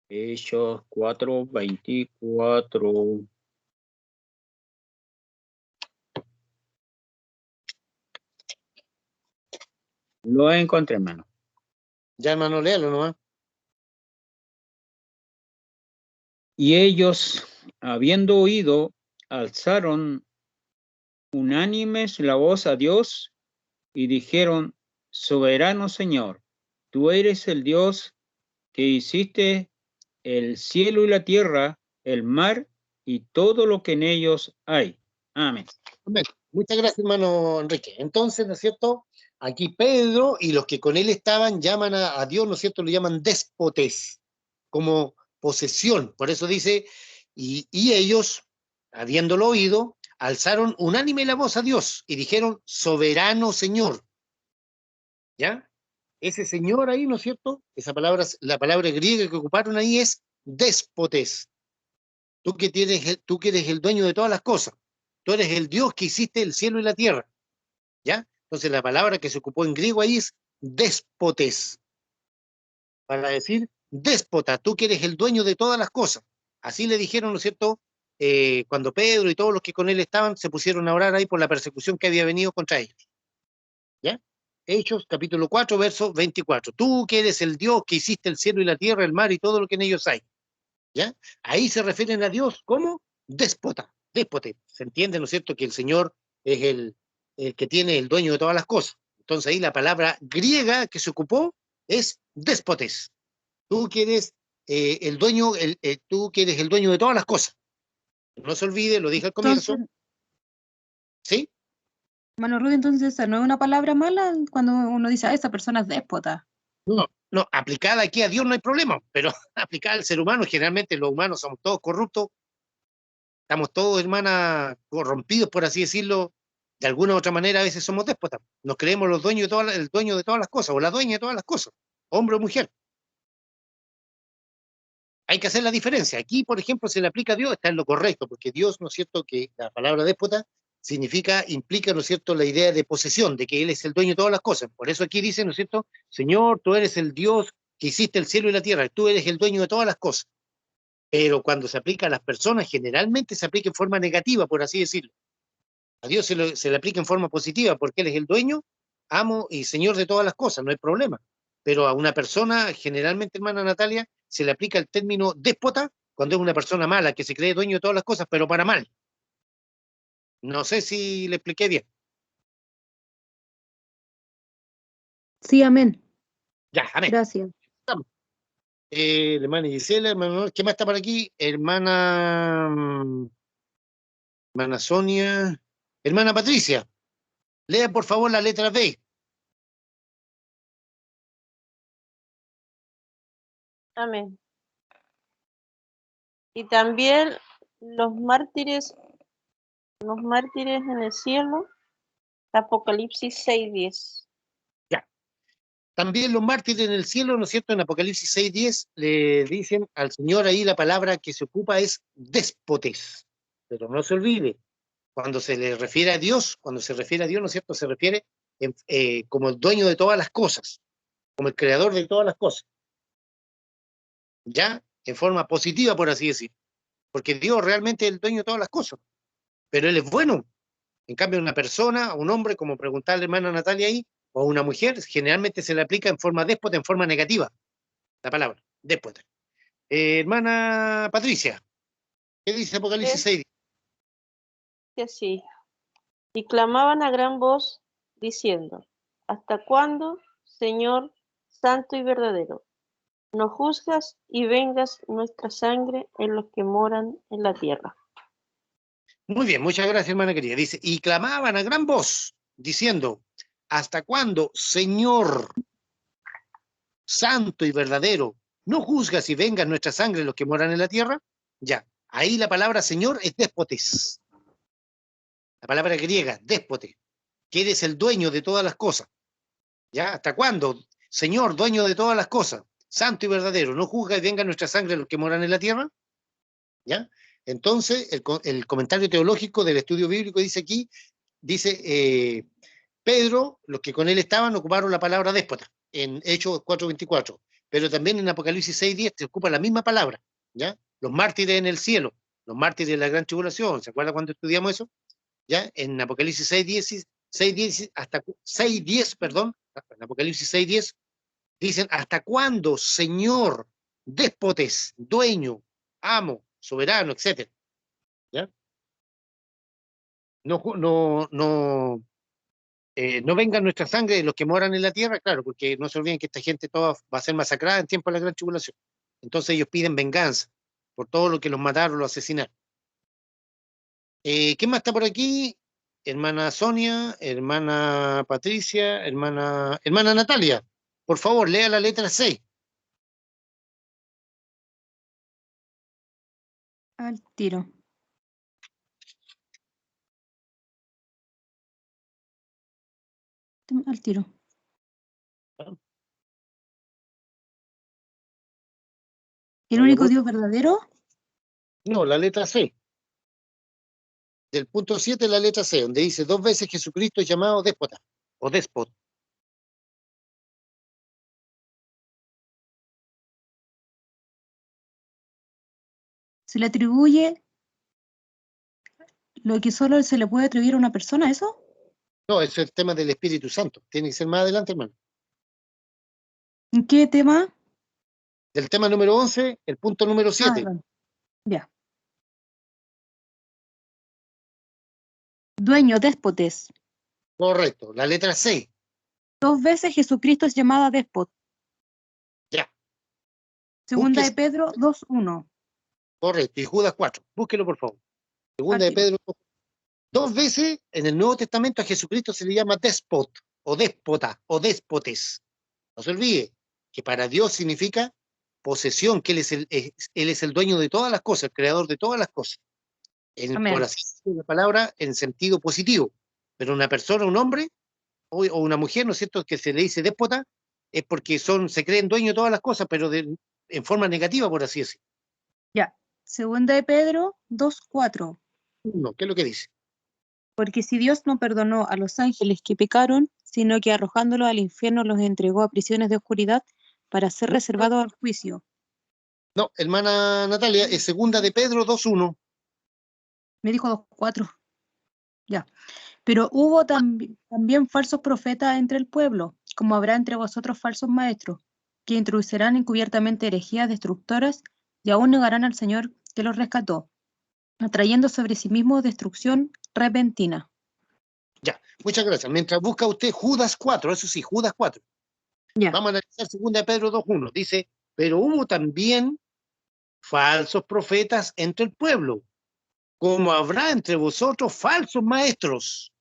Hechos 4:24. Lo encontré, hermano. Ya, hermano, léalo nomás. Y ellos, habiendo oído, alzaron unánimes la voz a Dios y dijeron: Soberano Señor, tú eres el Dios que hiciste el cielo y la tierra, el mar y todo lo que en ellos hay. Amén. Amén. Muchas gracias, hermano Enrique. Entonces, ¿no es cierto? Aquí Pedro y los que con él estaban llaman a Dios, ¿no es cierto? Lo llaman déspotes, como posesión. Por eso dice, y ellos, habiéndolo oído, alzaron unánime la voz a Dios y dijeron, soberano Señor. ¿Ya? Ese Señor ahí, ¿no es cierto? Esa palabra, la palabra griega que ocuparon ahí es déspotes. Tú que eres el dueño de todas las cosas. Tú eres el Dios que hiciste el cielo y la tierra. ¿Ya? Entonces la palabra que se ocupó en griego ahí es déspotes, para decir déspota, tú que eres el dueño de todas las cosas. Así le dijeron, ¿no es cierto? Cuando Pedro y todos los que con él estaban se pusieron a orar ahí por la persecución que había venido contra ellos. ¿Ya? Hechos, capítulo 4, verso 24. Tú que eres el Dios que hiciste el cielo y la tierra, el mar y todo lo que en ellos hay. ¿Ya? Ahí se refieren a Dios como déspota, déspote. Se entiende, ¿no es cierto?, que el Señor es el que tiene el dueño de todas las cosas. Entonces ahí la palabra griega que se ocupó es déspotes. Tú que eres el dueño, tú que eres el dueño de todas las cosas. No se olvide, lo dije al comienzo. Entonces, ¿Sí? hermano Rudy, entonces esa no es una palabra mala cuando uno dice, ah, esa persona es déspota. No, no, aplicada aquí a Dios no hay problema, pero aplicada al ser humano, generalmente los humanos somos todos corruptos, estamos todos, hermanas, corrompidos, por así decirlo, de alguna u otra manera a veces somos déspotas, nos creemos los dueños de el dueño de todas las cosas, o la dueña de todas las cosas, hombre o mujer. Hay que hacer la diferencia. Aquí, por ejemplo, se le aplica a Dios, está en lo correcto, porque Dios, ¿no es cierto?, que la palabra déspota significa, implica, ¿no es cierto?, la idea de posesión, de que Él es el dueño de todas las cosas. Por eso aquí dice, ¿no es cierto?, Señor, tú eres el Dios que hiciste el cielo y la tierra, tú eres el dueño de todas las cosas. Pero cuando se aplica a las personas, generalmente se aplica en forma negativa, por así decirlo. A Dios se le aplica en forma positiva, porque Él es el dueño, amo y Señor de todas las cosas, no hay problema. Pero a una persona, generalmente, hermana Natalia, se le aplica el término déspota cuando es una persona mala, que se cree dueño de todas las cosas, pero para mal. No sé si le expliqué bien. Sí, amén. Ya, amén. Gracias. Hermana Gisela, hermano, ¿qué más está por aquí? Hermana Sonia, hermana Patricia, lea por favor la letra B. Amén. Y también los mártires en el cielo, Apocalipsis 6:10. Ya. También los mártires en el cielo, ¿no es cierto? En Apocalipsis 6:10 le dicen al Señor ahí la palabra que se ocupa es déspotes. Pero no se olvide, cuando se le refiere a Dios, cuando se refiere a Dios, ¿no es cierto? Se refiere como el dueño de todas las cosas, como el creador de todas las cosas. ¿Ya? En forma positiva, por así decir. Porque Dios realmente es el dueño de todas las cosas. Pero Él es bueno. En cambio, una persona, un hombre, como preguntaba la hermana Natalia ahí, o una mujer, generalmente se le aplica en forma déspota, en forma negativa, la palabra, déspota. Hermana Patricia, ¿qué dice Apocalipsis 6? Que sí. Y clamaban a gran voz, diciendo: ¿Hasta cuándo, Señor, santo y verdadero, no juzgas y vengas nuestra sangre en los que moran en la tierra. Muy bien, muchas gracias, hermana querida. Dice, y clamaban a gran voz, diciendo, ¿hasta cuándo, Señor, santo y verdadero, no juzgas y vengas nuestra sangre en los que moran en la tierra? Ya, ahí la palabra Señor es déspotes. La palabra griega, déspote, que eres el dueño de todas las cosas. ¿Ya? ¿Hasta cuándo, Señor, dueño de todas las cosas, santo y verdadero, no juzga y venga nuestra sangre en los que moran en la tierra? ¿Ya? Entonces, el comentario teológico del estudio bíblico dice aquí, dice, Pedro, los que con él estaban, ocuparon la palabra déspota, en Hechos 4:24, pero también en Apocalipsis 6:10 se ocupa la misma palabra, ¿ya? Los mártires en el cielo, los mártires de la gran tribulación, ¿se acuerdan cuando estudiamos eso? ¿Ya? En Apocalipsis 6:10 hasta 6:10, perdón, en Apocalipsis 6:10 dicen, ¿hasta cuándo, Señor, déspotes, dueño, amo, soberano, etcétera? ¿Ya? No venga nuestra sangre de los que moran en la tierra, claro, porque no se olviden que esta gente toda va a ser masacrada en tiempo de la gran tribulación. Entonces ellos piden venganza por todo lo que los mataron, los asesinaron. ¿Qué más está por aquí? Hermana Sonia, hermana Patricia, hermana Natalia. Por favor, lea la letra 6. Al tiro. Al tiro. ¿El único Dios verdadero? No, la letra C. Del punto 7, la letra C, donde dice 2 veces Jesucristo es llamado déspota o déspot. ¿Se le atribuye lo que solo se le puede atribuir a una persona, eso? No, es el tema del Espíritu Santo. Tiene que ser más adelante, hermano. ¿En qué tema? Del tema número 11, el punto número 7. Bueno. Ya. Dueño, déspotes. Correcto, la letra C. 2 veces Jesucristo es llamado déspot. Ya. Segunda de Pedro 2:1. Correcto, y Judas 4. Búsquelo, por favor. Segunda de Pedro 2 veces en el Nuevo Testamento a Jesucristo se le llama déspot, o déspota, o déspotes. No se olvide que para Dios significa posesión, que Él es el dueño de todas las cosas, el creador de todas las cosas. Por así decirlo, la palabra en sentido positivo. Pero una persona, un hombre o una mujer, ¿no es cierto?, que se le dice déspota, es porque se creen dueños de todas las cosas, pero en forma negativa, por así decirlo. Ya. Segunda de Pedro 2:4. No, ¿qué es lo que dice? Porque si Dios no perdonó a los ángeles que pecaron, sino que arrojándolos al infierno los entregó a prisiones de oscuridad para ser reservados al juicio. No, hermana Natalia, es segunda de Pedro 2:1. Me dijo 2:4. Ya. Pero hubo también falsos profetas entre el pueblo, como habrá entre vosotros falsos maestros, que introducirán encubiertamente herejías destructoras y aún negarán al Señor que los rescató, atrayendo sobre sí mismos destrucción repentina. Ya, muchas gracias. Mientras busca usted Judas 4, eso sí, Judas 4. Ya. Vamos a analizar segunda de Pedro 2:1. Dice, pero hubo también falsos profetas entre el pueblo, como habrá entre vosotros falsos maestros,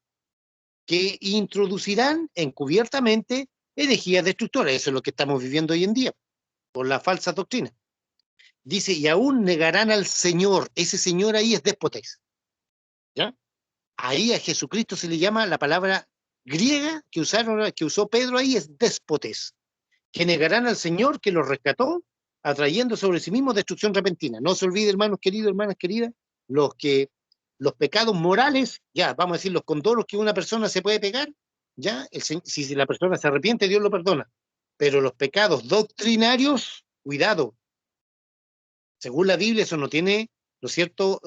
que introducirán encubiertamente herejías destructoras. Eso es lo que estamos viviendo hoy en día, por la falsa doctrina. Dice, y aún negarán al Señor. Ese Señor ahí es déspotes. ¿Ya? Ahí a Jesucristo se le llama la palabra griega que usó Pedro ahí, es déspotes, que negarán al Señor que los rescató, atrayendo sobre sí mismos destrucción repentina. No se olvide, hermanos queridos, hermanas queridas, los pecados morales, ya, vamos a decir, los condoros que una persona se puede pegar, ya, si la persona se arrepiente, Dios lo perdona. Pero los pecados doctrinarios, cuidado. Según la Biblia, eso no tiene, ¿no es cierto?,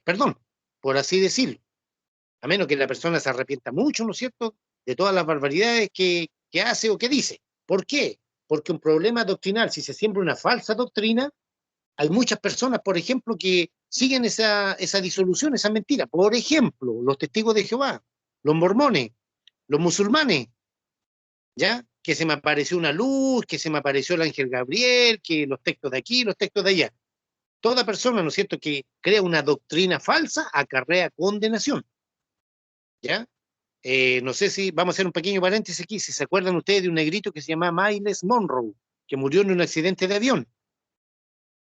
perdón, por así decirlo. A menos que la persona se arrepienta mucho, ¿no es cierto?, de todas las barbaridades que hace o que dice. ¿Por qué? Porque un problema doctrinal, si se siembra una falsa doctrina, hay muchas personas, por ejemplo, que siguen esa disolución, esa mentira. Por ejemplo, los testigos de Jehová, los mormones, los musulmanes, ¿ya? que se me apareció una luz, que se me apareció el ángel Gabriel, que los textos de aquí, los textos de allá. Toda persona, ¿no es cierto?, que crea una doctrina falsa acarrea condenación. ¿Ya? No sé si vamos a hacer un pequeño paréntesis aquí, si se acuerdan ustedes de un negrito que se llama Miles Monroe, que murió en un accidente de avión.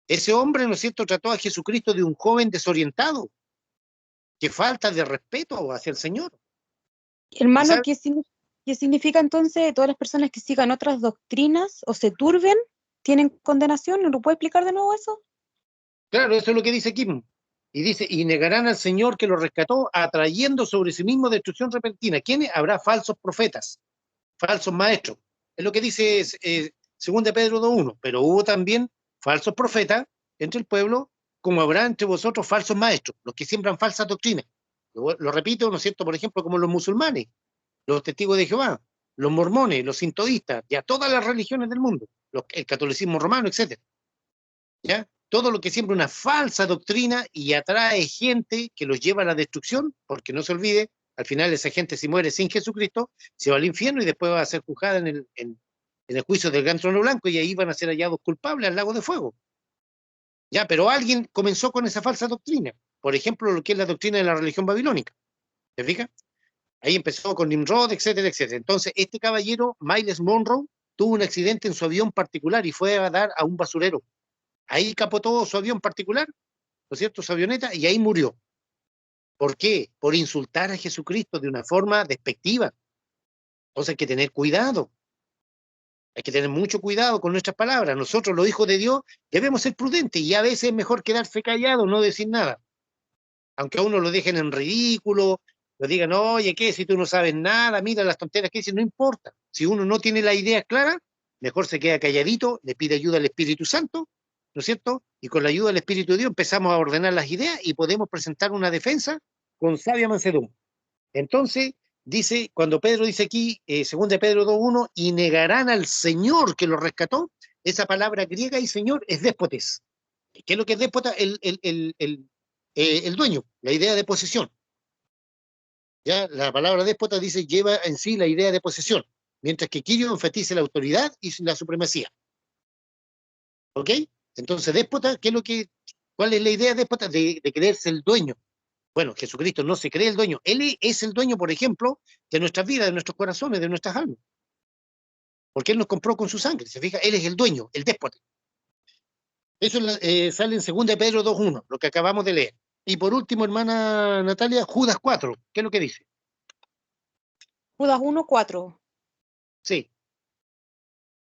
Ese hombre, ¿no es cierto?, trató a Jesucristo de un joven desorientado. Qué falta de respeto hacia el Señor. Hermano, ¿Sabe? ¿qué significa entonces todas las personas que sigan otras doctrinas o se turben tienen condenación? ¿No lo puede explicar de nuevo eso? Claro, eso es lo que dice Kim. Y dice, y negarán al Señor que lo rescató, atrayendo sobre sí mismo destrucción repentina. ¿Quiénes? Habrá falsos profetas, falsos maestros. Es lo que dice 2 de Pedro 2:1. Pero hubo también falsos profetas entre el pueblo, como habrá entre vosotros falsos maestros, los que siembran falsas doctrinas. Lo repito, ¿no es cierto? Por ejemplo, como los musulmanes, los testigos de Jehová, los mormones, los sintoístas, ya todas las religiones del mundo, el catolicismo romano, etcétera. ¿Ya? Todo lo que siembra una falsa doctrina y atrae gente que los lleva a la destrucción, porque no se olvide, al final esa gente si muere sin Jesucristo, se va al infierno y después va a ser juzgada en el juicio del gran trono blanco y ahí van a ser hallados culpables al lago de fuego. Ya, pero alguien comenzó con esa falsa doctrina. Por ejemplo, lo que es la doctrina de la religión babilónica. ¿Te fijas? Ahí empezó con Nimrod, etcétera, etcétera. Entonces, este caballero, Miles Monroe, tuvo un accidente en su avión particular y fue a dar a un basurero. Ahí capotó su avión particular, ¿no es cierto?, su avioneta, y ahí murió. ¿Por qué? Por insultar a Jesucristo de una forma despectiva. Entonces hay que tener cuidado. Hay que tener mucho cuidado con nuestras palabras. Nosotros, los hijos de Dios, debemos ser prudentes y a veces es mejor quedarse callado, no decir nada. Aunque a uno lo dejen en ridículo, lo digan, oye, ¿qué? Si tú no sabes nada, mira las tonteras que dicen, no importa. Si uno no tiene la idea clara, mejor se queda calladito, le pide ayuda al Espíritu Santo, ¿no es cierto? Y con la ayuda del Espíritu de Dios empezamos a ordenar las ideas y podemos presentar una defensa con sabia mansedumbre. Entonces, dice, cuando Pedro dice aquí, 2 de Pedro 2:1, y negarán al Señor que lo rescató, esa palabra griega y Señor es déspotes. ¿Qué es lo que es déspota? El dueño, la idea de posesión. Ya, la palabra déspota dice, lleva en sí la idea de posesión, mientras que Kyrios enfatiza la autoridad y la supremacía. ¿Ok? Entonces, déspota, ¿cuál es la idea déspota? De creerse el dueño. Bueno, Jesucristo no se cree el dueño. Él es el dueño, por ejemplo, de nuestras vidas, de nuestros corazones, de nuestras almas. Porque Él nos compró con su sangre. ¿Se fija? Él es el dueño, el déspota. Eso sale en 2 de Pedro 2:1, lo que acabamos de leer. Y por último, hermana Natalia, Judas 4. ¿Qué es lo que dice? Judas 1:4. Sí.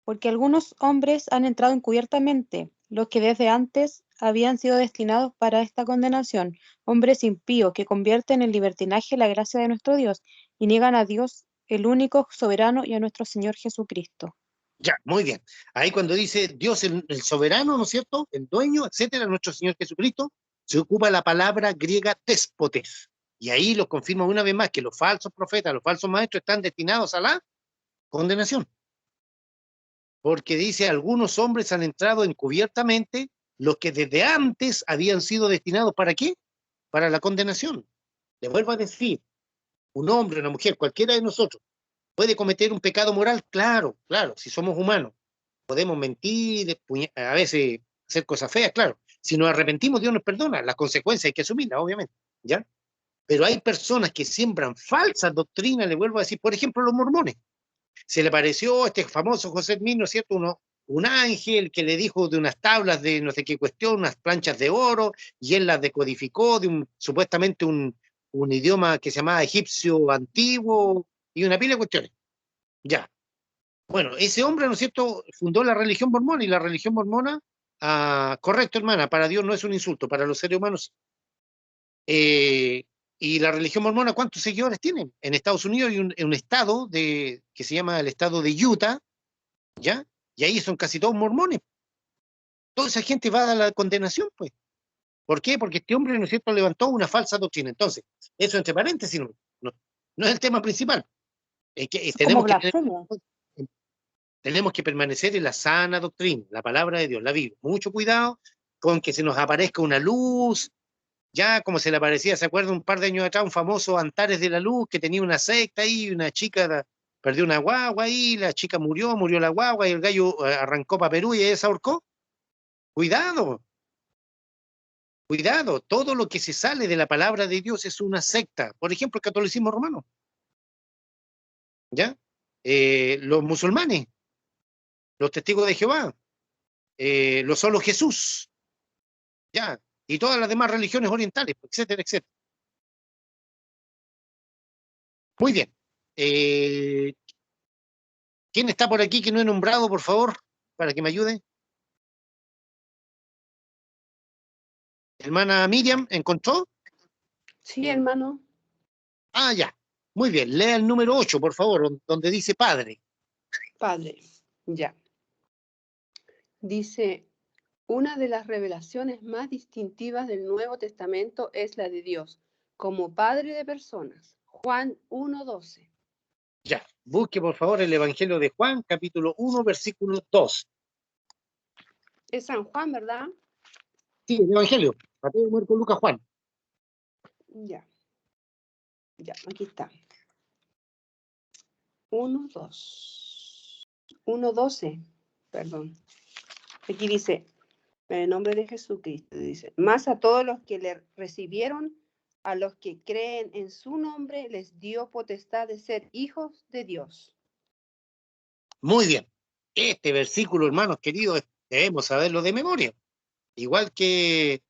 Porque algunos hombres han entrado encubiertamente, los que desde antes habían sido destinados para esta condenación, hombres impíos que convierten en libertinaje la gracia de nuestro Dios y niegan a Dios, el único soberano, y a nuestro Señor Jesucristo. Ya, muy bien. Ahí cuando dice Dios el soberano, ¿no es cierto? El dueño, etcétera, nuestro Señor Jesucristo, se ocupa la palabra griega déspotes. Y ahí lo confirma una vez más que los falsos profetas, los falsos maestros están destinados a la condenación. Porque dice, algunos hombres han entrado encubiertamente, los que desde antes habían sido destinados, ¿para qué? Para la condenación. Le vuelvo a decir, un hombre, una mujer, cualquiera de nosotros, ¿puede cometer un pecado moral? Claro, claro, si somos humanos. Podemos mentir, a veces hacer cosas feas, claro. Si nos arrepentimos, Dios nos perdona. Las consecuencias hay que asumirlas, obviamente, ¿ya? Pero hay personas que siembran falsas doctrinas, le vuelvo a decir, por ejemplo, los mormones. Se le pareció este famoso José Smith, ¿no es cierto? Un ángel que le dijo de unas tablas de no sé qué cuestión, unas planchas de oro, y él las decodificó de supuestamente un idioma que se llamaba egipcio antiguo, y una pila de cuestiones. Ya. Bueno, ese hombre, ¿no es cierto?, fundó la religión mormona, y la religión mormona, correcto, hermana, para Dios no es un insulto, para los seres humanos. Y la religión mormona, ¿cuántos seguidores tienen? En Estados Unidos hay un estado que se llama el estado de Utah, ¿ya? Y ahí son casi todos mormones. Toda esa gente va a la condenación, pues. ¿Por qué? Porque este hombre, ¿no es cierto?, levantó una falsa doctrina. Entonces, eso entre paréntesis, no es el tema principal. Es que Es como blasfemia. tenemos que permanecer en la sana doctrina, la palabra de Dios, la Biblia. Mucho cuidado con que se nos aparezca una luz, ya como se le aparecía, ¿se acuerda un par de años atrás un famoso Antares de la Luz que tenía una secta ahí, una chica perdió una guagua y la chica murió la guagua y el gallo arrancó para Perú y ella se ahorcó. Cuidado, cuidado, todo lo que se sale de la palabra de Dios es una secta. Por ejemplo, el catolicismo romano, ¿ya? Los musulmanes, los testigos de Jehová, los solo Jesús, ¿ya? Y todas las demás religiones orientales, etcétera, etcétera. Muy bien. ¿Quién está por aquí que no he nombrado, por favor, para que me ayude? Hermana Miriam, ¿encontró? Sí, hermano. Ah, ya. Muy bien. Lea el número 8, por favor, donde dice Padre. Padre. Ya. Dice, una de las revelaciones más distintivas del Nuevo Testamento es la de Dios como Padre de personas. Juan 1:12. Ya. Busque, por favor, el Evangelio de Juan, capítulo 1, versículo 2. Es San Juan, ¿verdad? Sí, el Evangelio. Mateo, Marcos, Lucas, Juan. Ya. Ya, aquí está. 1:12. Perdón. Aquí dice, en el nombre de Jesucristo, dice, más a todos los que le recibieron, a los que creen en su nombre, les dio potestad de ser hijos de Dios. Muy bien. Este versículo, hermanos queridos, debemos saberlo de memoria. Igual que,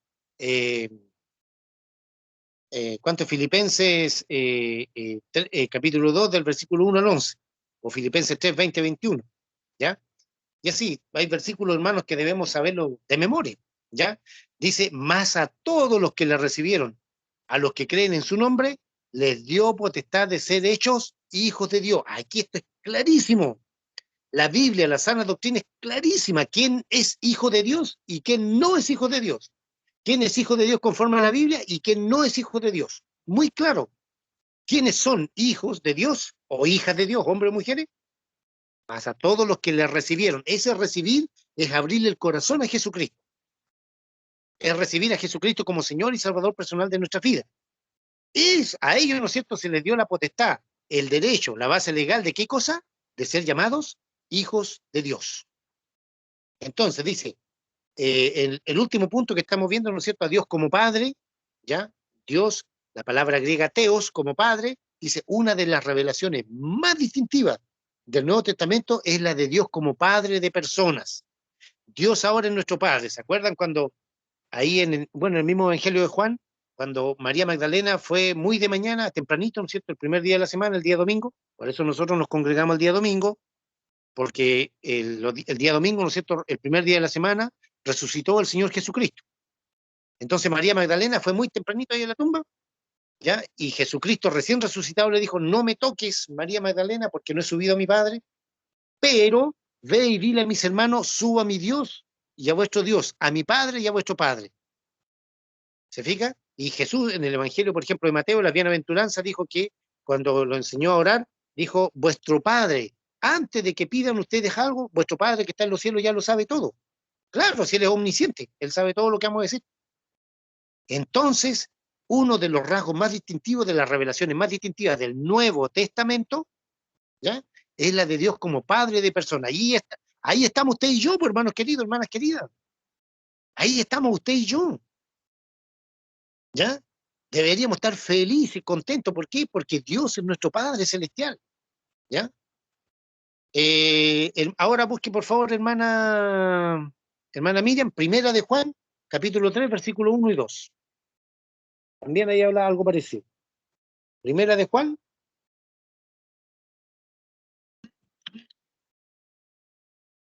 ¿cuánto? Filipenses capítulo 2 del versículo 1 al 11, o Filipenses 3, 20, 21, ¿ya? Y así, hay versículos, hermanos, que debemos saberlo de memoria, ¿ya? Dice, más a todos los que le recibieron, a los que creen en su nombre, les dio potestad de ser hechos hijos de Dios. Aquí esto es clarísimo. La Biblia, la sana doctrina es clarísima. ¿Quién es hijo de Dios y quién no es hijo de Dios? ¿Quién es hijo de Dios conforme a la Biblia y quién no es hijo de Dios? Muy claro. ¿Quiénes son hijos de Dios o hijas de Dios, hombres o mujeres? Más a todos los que le recibieron. Ese recibir es abrirle el corazón a Jesucristo. Es recibir a Jesucristo como Señor y Salvador personal de nuestra vida. A ellos, ¿no es cierto?, se les dio la potestad, el derecho, la base legal de qué cosa? De ser llamados hijos de Dios. Entonces dice, el último punto que estamos viendo, ¿no es cierto?, a Dios como Padre, ¿ya? Dios, la palabra griega teos como Padre, dice, una de las revelaciones más distintivas del Nuevo Testamento es la de Dios como Padre de personas. Dios ahora es nuestro Padre. ¿Se acuerdan cuando ahí en el mismo Evangelio de Juan, cuando María Magdalena fue muy de mañana, tempranito, ¿no es cierto?, el primer día de la semana, el día domingo? Por eso nosotros nos congregamos el día domingo, porque el día domingo, ¿no es cierto?, el primer día de la semana, resucitó el Señor Jesucristo. Entonces María Magdalena fue muy tempranito ahí en la tumba, ¿ya? Y Jesucristo recién resucitado le dijo, no me toques, María Magdalena, porque no he subido a mi Padre, pero ve y dile a mis hermanos, suba a mi Dios y a vuestro Dios, a mi Padre y a vuestro Padre. ¿Se fija? Y Jesús en el Evangelio, por ejemplo, de Mateo, la bienaventuranza, dijo que cuando lo enseñó a orar, dijo, vuestro Padre, antes de que pidan ustedes algo, vuestro Padre que está en los cielos ya lo sabe todo. Claro, si Él es omnisciente, Él sabe todo lo que vamos a decir. Entonces, uno de los rasgos más distintivos, de las revelaciones más distintivas del Nuevo Testamento, ¿ya?, es la de Dios como Padre de personas. Ahí estamos usted y yo, pues, hermanos queridos, hermanas queridas. Ahí estamos usted y yo. ¿Ya? Deberíamos estar felices y contentos. ¿Por qué? Porque Dios es nuestro Padre Celestial. ¿Ya? Ahora busque, por favor, hermana Miriam, Primera de Juan, capítulo 3, versículo 1 y 2. También ahí habla algo parecido. Primera de Juan.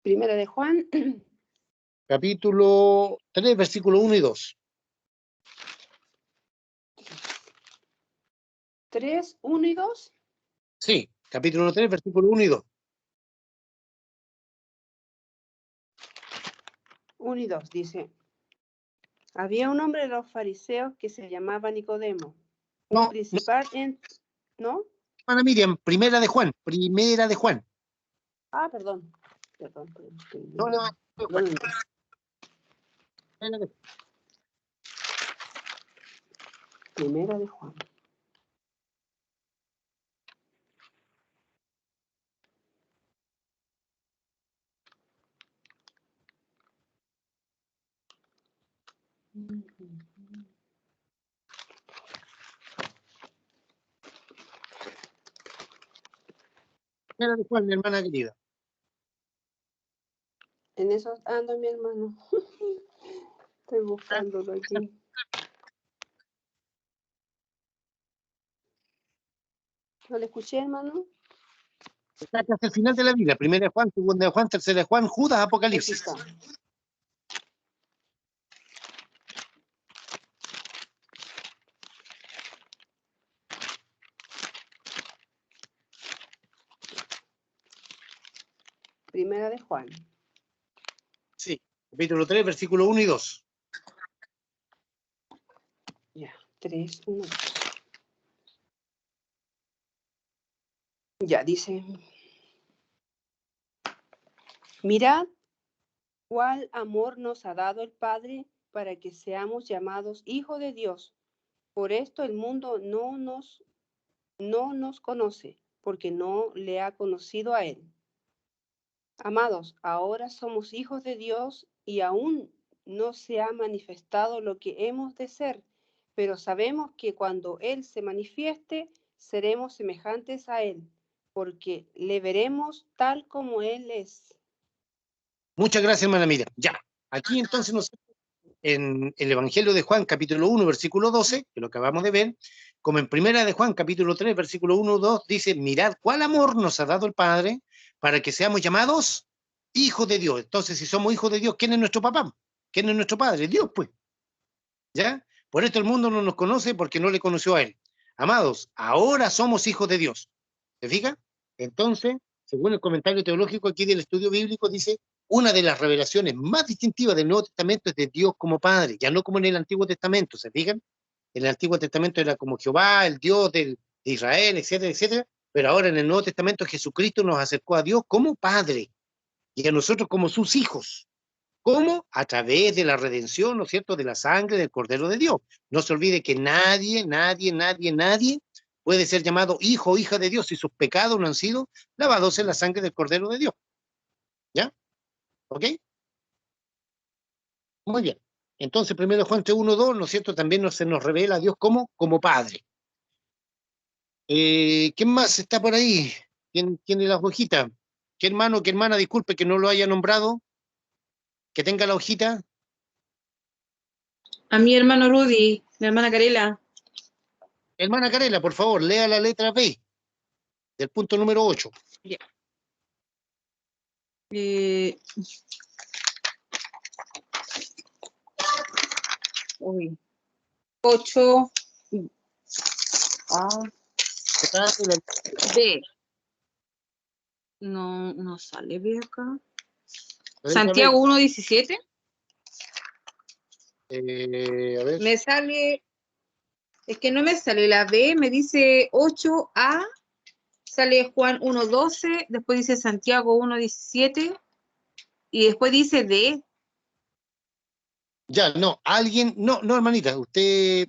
Primera de Juan. Capítulo 3, versículo 1 y 2. 3, 1 y 2. Sí, capítulo 3, versículo 1 y 2. 1 y 2 dice, había un hombre de los fariseos que se llamaba Nicodemo, un No, principal ¿no? hermana Miriam, Primera de Juan, Primera de Juan. Ah, perdón. No le va a Perdón. Primera de Juan. Primera de Juan, mi hermana querida. En eso ando, mi hermano. Estoy buscándolo aquí. ¿No le escuché, hermano? Está hasta el final de la Biblia. Primera de Juan, segunda de Juan, tercera de Juan, Judas, Aquí Apocalipsis. está. Primera de Juan. Sí, capítulo 3, versículo 1 y 2. Ya, 3, 1. Ya, dice. Mirad cuál amor nos ha dado el Padre para que seamos llamados hijos de Dios. Por esto el mundo no nos conoce, porque no le ha conocido a Él. Amados, ahora somos hijos de Dios y aún no se ha manifestado lo que hemos de ser, pero sabemos que cuando Él se manifieste, seremos semejantes a Él, porque le veremos tal como Él es. Muchas gracias, hermana Mira. Ya, aquí entonces nosotros, en el Evangelio de Juan, capítulo 1, versículo 12, que lo acabamos de ver, como en Primera de Juan, capítulo 3, versículo 1 y 2, dice, mirad cuál amor nos ha dado el Padre para que seamos llamados hijos de Dios. Entonces, si somos hijos de Dios, ¿quién es nuestro papá? ¿Quién es nuestro Padre? Dios, pues. ¿Ya? Por esto el mundo no nos conoce porque no le conoció a Él. Amados, ahora somos hijos de Dios. ¿Se fija? Entonces, según el comentario teológico aquí del estudio bíblico, dice, una de las revelaciones más distintivas del Nuevo Testamento es de Dios como Padre, ya no como en el Antiguo Testamento, ¿se fijan? En el Antiguo Testamento era como Jehová, el Dios de Israel, etcétera, etcétera, pero ahora en el Nuevo Testamento Jesucristo nos acercó a Dios como Padre y a nosotros como sus hijos. ¿Cómo? A través de la redención, ¿no es cierto?, de la sangre del Cordero de Dios. No se olvide que nadie puede ser llamado hijo o hija de Dios si sus pecados no han sido lavados en la sangre del Cordero de Dios. ¿Ya? ¿Ok? Muy bien. Entonces, 1 Juan 1:2, ¿no es cierto?, también se nos revela a Dios como Padre. ¿Quién más está por ahí? ¿Quién tiene la hojita? ¿Qué hermano, qué hermana, disculpe que no lo haya nombrado? Que tenga la hojita. A mi hermano Rudy, mi hermana Carela. Hermana Carela, por favor, lea la letra B del punto número 8. Yeah. 8 B. No sale B acá. Santiago 1:17. A ver. Me sale, es que no me sale la B, me dice 8A, sale Juan 1:12, después dice Santiago 1:17 y después dice D. Ya, no, alguien, no, hermanita, usted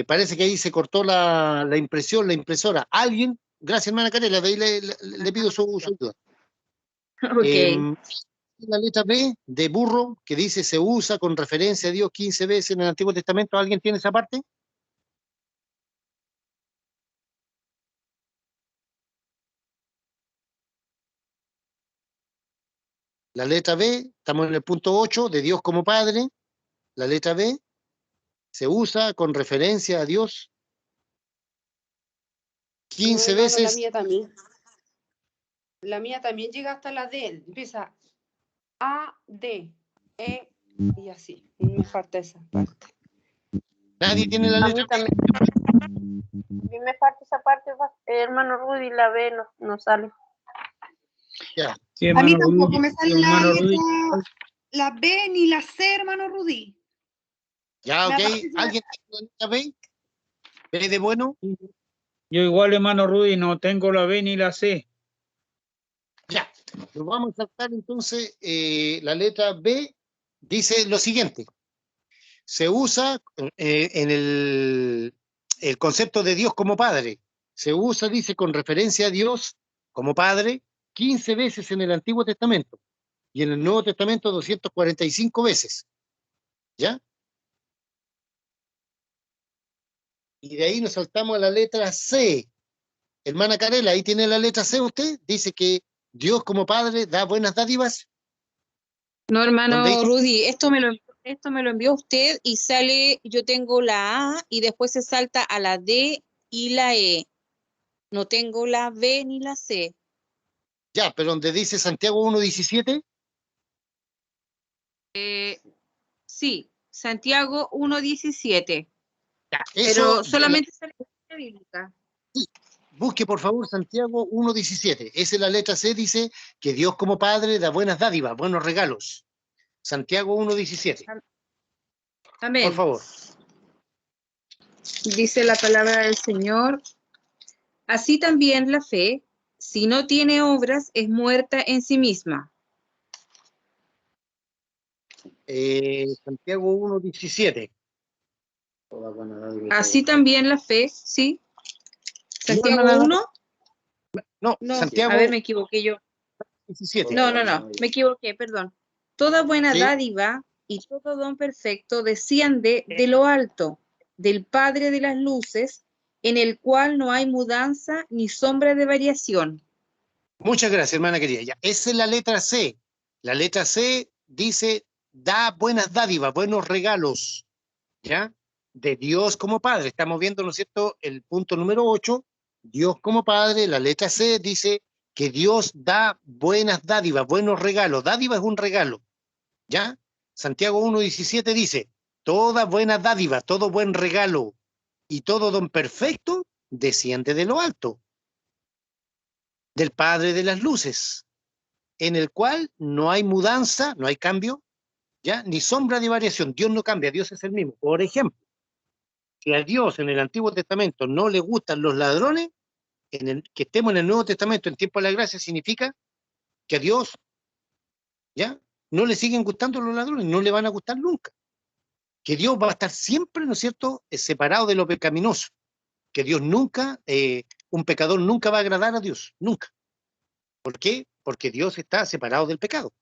parece que ahí se cortó la impresión, la impresora. Alguien, gracias hermana Carela, de ahí le pido su ayuda. Ok. La letra B de burro, que dice se usa con referencia a Dios 15 veces en el Antiguo Testamento, ¿alguien tiene esa parte? La letra B, estamos en el punto 8, de Dios como Padre. La letra B se usa con referencia a Dios 15 No, hermano, veces. la mía también. La mía también llega hasta la D. Empieza A, D, E y así. Me falta esa parte. Nadie tiene la A letra mí también. A mí me falta esa parte, hermano Rudy, la B no sale. Ya. Sí, A mí hermano tampoco Rudy, me sale la hermano Rudy. letra, la B ni la C, hermano Rudy. Ya, Me ok. aparece- ¿Alguien tiene la letra B? ¿B de bueno? Yo igual, hermano Rudy, no tengo la B ni la C. Ya. Nos vamos a saltar entonces la letra B. Dice lo siguiente. Se usa en el concepto de Dios como Padre. Se usa, dice, con referencia a Dios como Padre 15 veces en el Antiguo Testamento y en el Nuevo Testamento 245 veces. ¿Ya? Y de ahí nos saltamos a la letra C. Hermana Carela, ahí tiene la letra C usted. Dice que Dios como Padre da buenas dádivas. No, Donde hermano dice, Rudy, esto me lo envió usted y sale, yo tengo la A y después se salta a la D y la E. No tengo la B ni la C. ya, pero donde dice Santiago 1:17, Sí, Santiago 1:17, eso, pero solamente sale en la bíblica. busque por favor Santiago 1:17. Esa es la letra C, dice que Dios como Padre da buenas dádivas, buenos regalos. Santiago 1:17. Amén. Por favor. Dice la palabra del Señor. Así también la fe, si no tiene obras, es muerta en sí misma. Santiago 1:17. Así también la fe, ¿sí? Santiago No, 1. No, No, Santiago a ver, me equivoqué yo. 17. No, me equivoqué, perdón. Toda buena Sí. dádiva y todo don perfecto desciende de lo alto, del Padre de las luces, en el cual no hay mudanza ni sombra de variación. Muchas gracias, hermana querida. Ya, esa es la letra C. La letra C dice, da buenas dádivas, buenos regalos, ¿ya? De Dios como Padre. Estamos viendo, ¿no es cierto?, el punto número 8, Dios como Padre. La letra C dice que Dios da buenas dádivas, buenos regalos. Dádiva es un regalo, ¿ya? Santiago 1:17 dice, toda buena dádiva, todo buen regalo y todo don perfecto desciende de lo alto, del Padre de las luces, en el cual no hay mudanza, no hay cambio, ¿ya? Ni sombra de variación. Dios no cambia, Dios es el mismo. Por ejemplo, si a Dios en el Antiguo Testamento no le gustan los ladrones, que estemos en el Nuevo Testamento en tiempo de la gracia significa que a Dios, ¿ya?, no le siguen gustando los ladrones, no le van a gustar nunca. Que Dios va a estar siempre, ¿no es cierto?, separado de lo pecaminoso. Que Dios nunca, un pecador nunca va a agradar a Dios, nunca. ¿Por qué? Porque Dios está separado del pecado,